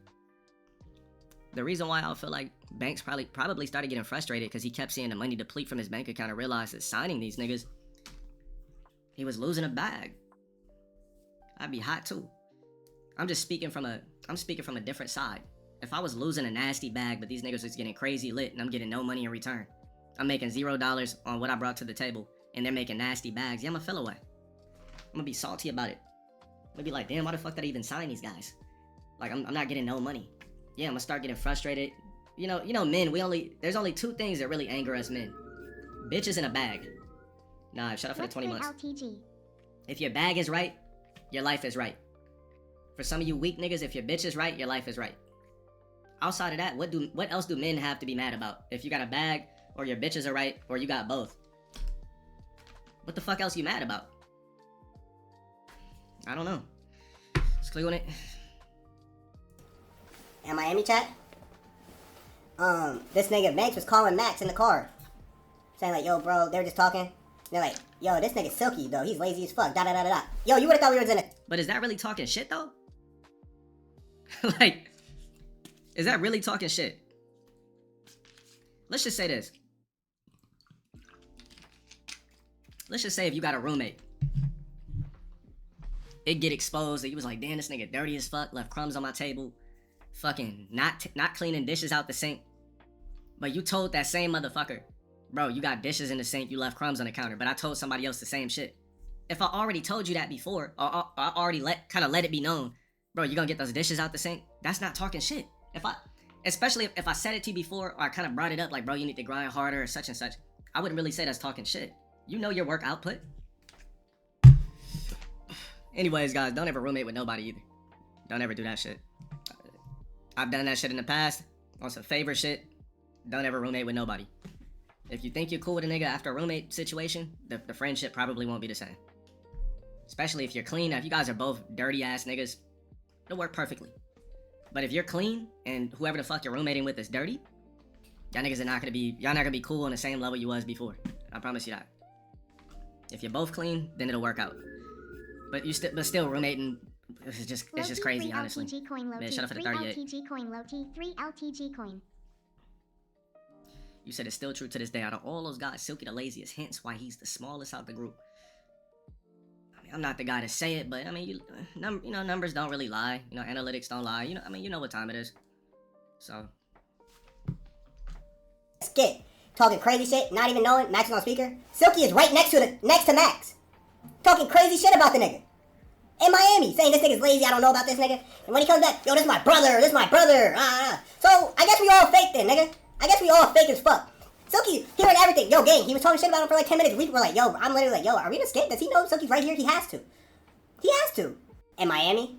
[SPEAKER 3] The reason why I feel like Banks probably started getting frustrated because he kept seeing the money deplete from his bank account and realized that signing these niggas, he was losing a bag. I'd be hot too. I'm speaking from a different side. If I was losing a nasty bag, but these niggas was getting crazy lit and I'm getting no money in return, I'm making $0 on what I brought to the table, and they're making nasty bags, yeah, I'm gonna feel away. I'm gonna be salty about it. I'm gonna be like, damn, why the fuck did I even sign these guys? Like, I'm not getting no money. Yeah, I'm gonna start getting frustrated. You know, men, there's only two things that really anger us men. Bitches in a bag. Nah, shut up for the 20 months.
[SPEAKER 4] LTG?
[SPEAKER 3] If your bag is right, your life is right. For some of you weak niggas, if your bitch is right, your life is right. Outside of that, what else do men have to be mad about? If you got a bag, or your bitches are right, or you got both. What the fuck else you mad about? I don't know. Let's click on it.
[SPEAKER 7] In Miami chat, this nigga Banks was calling Max in the car, saying like, "Yo, bro," they were just talking. They're like, "Yo, this nigga's silky though. He's lazy as fuck. Da da da da da." Yo, you would've thought we was in it.
[SPEAKER 3] But is that really talking shit though? Like, is that really talking shit? Let's just say this. Let's just say if you got a roommate, it get exposed that you was like, damn, this nigga dirty as fuck, left crumbs on my table, fucking not cleaning dishes out the sink. But you told that same motherfucker, bro, you got dishes in the sink, you left crumbs on the counter, but I told somebody else the same shit. If I already told you that before, or I already let it be known, bro, you gonna get those dishes out the sink? That's not talking shit. Especially if I said it to you before, or I kind of brought it up, like, bro, you need to grind harder, or such and such, I wouldn't really say that's talking shit. You know your work output. Anyways, guys, don't ever roommate with nobody either. Don't ever do that shit. I've done that shit in the past on some favor shit. Don't ever roommate with nobody. If you think you're cool with a nigga after a roommate situation, the friendship probably won't be the same. Especially if you're clean. If you guys are both dirty ass niggas, it'll work perfectly. But if you're clean and whoever the fuck you're roommating with is dirty, y'all niggas are not gonna be, y'all not gonna be cool on the same level you was before. I promise you that. If you're both clean, then it'll work out. But still roommating, it's just crazy, honestly.
[SPEAKER 4] LTG coin,
[SPEAKER 3] Man, shut up for the 38.
[SPEAKER 4] LTG coin, LT, 3 LTG coin.
[SPEAKER 3] You said it's still true to this day. Out of all those guys, Silky the laziest, hence why he's the smallest out the group. I mean, I'm not the guy to say it, but I mean, you know, numbers don't really lie. You know, analytics don't lie. You know, I mean, you know what time it is. So.
[SPEAKER 7] Skit, talking crazy shit, not even knowing, Max is on speaker. Silky is right next to Max. Talking crazy shit about the nigga. In Miami, saying this nigga's lazy, I don't know about this nigga. And when he comes back, yo, this is my brother, So, I guess we all fake then, nigga. I guess we all fake as fuck. Silky hearing everything. Yo, gang, he was talking shit about him for like 10 minutes. We were like, yo, I'm literally like, yo, are we gonna skip? Does he know Silky's right here? He has to. He has to. In Miami?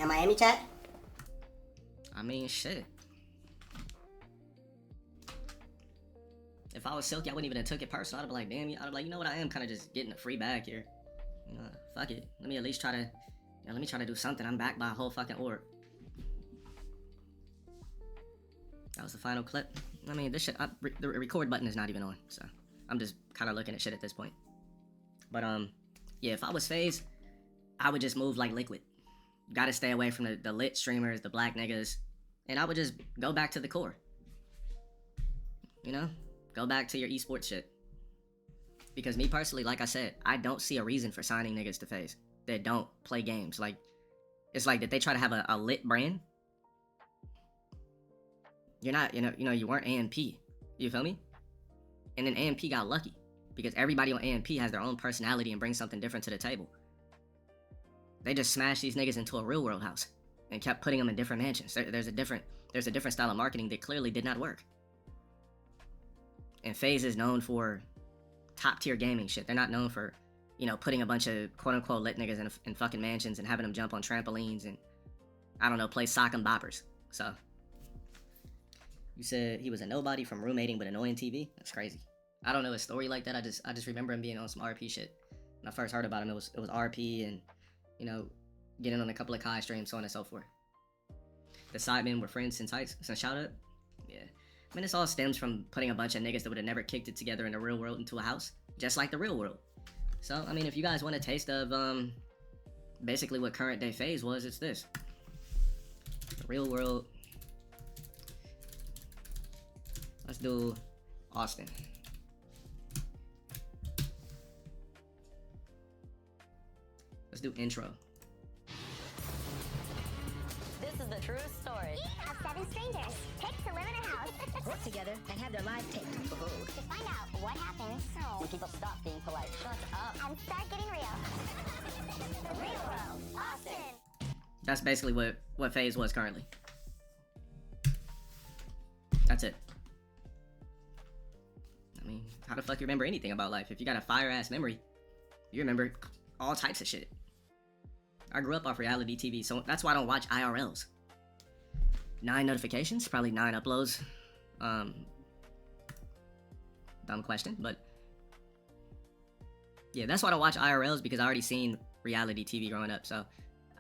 [SPEAKER 7] In Miami, chat?
[SPEAKER 3] I mean, shit. If I was Silky, I wouldn't even have took it personal. I'd be like, damn, I'd be like, you know what, I am kind of just getting a free bag here. You know, fuck it. Let me at least try to, let me try to do something. I'm back by a whole fucking orb. That was the final clip. I mean, this shit, the record button is not even on, so I'm just kind of looking at shit at this point. But, yeah, if I was FaZe, I would just move like Liquid. Gotta stay away from the lit streamers, the black niggas, and I would just go back to the core. You know? Go back to your esports shit. Because me personally, like I said, I don't see a reason for signing niggas to FaZe that don't play games. Like, it's like, did they try to have a lit brand? You're not, you weren't AMP. You feel me? And then AMP got lucky. Because everybody on AMP has their own personality and brings something different to the table. They just smashed these niggas into a real world house. And kept putting them in different mansions. There's a different style of marketing that clearly did not work. And FaZe is known for top tier gaming shit. They're not known for, putting a bunch of quote unquote lit niggas in fucking mansions and having them jump on trampolines and, I don't know, play sock and boppers. So, you said he was a nobody from roommating with annoying TV? That's crazy. I don't know his story like that. I just remember him being on some RP shit. When I first heard about him, it was RP and, getting on a couple of Kai streams, so on and so forth. The Sidemen were friends since shout out? Yeah. I mean, this all stems from putting a bunch of niggas that would have never kicked it together in the real world into a house, just like the real world. So, I mean, if you guys want a taste of, basically what current day FaZe was, it's this. The real world. Let's do Austin. Let's do intro.
[SPEAKER 8] This is the true story.
[SPEAKER 4] Of 7 strangers picked to live in a house.
[SPEAKER 5] Work together and have their lives taped.
[SPEAKER 4] To find out what happens
[SPEAKER 8] When people stop being polite.
[SPEAKER 4] Shut up. And start getting real. The real world. Austin.
[SPEAKER 3] That's basically what FaZe was currently. That's it. I mean, how the fuck you remember anything about life? If you got a fire-ass memory, you remember all types of shit. I grew up off reality TV, so that's why I don't watch IRLs. 9 notifications, probably 9 uploads. Dumb question, but yeah, that's why I don't watch IRLs, because I already seen reality TV growing up, so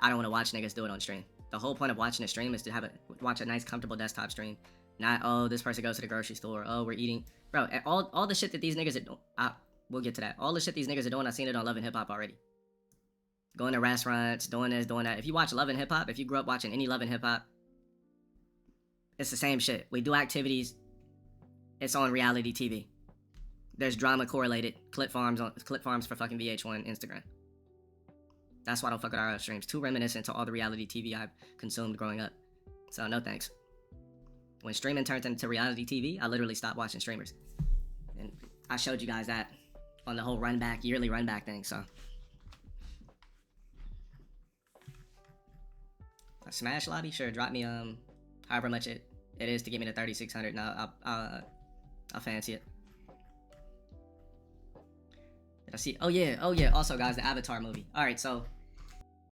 [SPEAKER 3] I don't want to watch niggas do it on stream. The whole point of watching a stream is to watch a nice, comfortable desktop stream. Not, oh, this person goes to the grocery store, oh, we're eating. Bro, all the shit that these niggas are doing, we'll get to that. All the shit these niggas are doing, I've seen it on Love and Hip Hop already. Going to restaurants, doing this, doing that. If you watch Love and Hip Hop, if you grew up watching any Love and Hip Hop, it's the same shit. We do activities, it's on reality TV. There's drama correlated, clip farms for fucking VH1, Instagram. That's why I don't fuck with RL streams. Too reminiscent to all the reality TV I've consumed growing up. So no thanks. When streaming turned into reality TV, I literally stopped watching streamers. And I showed you guys that on the whole yearly run back thing, so. A Smash lobby? Sure, drop me however much it is to get me to 3,600 and I'll fancy it. Did I see? Oh yeah, also guys, the Avatar movie. Alright, so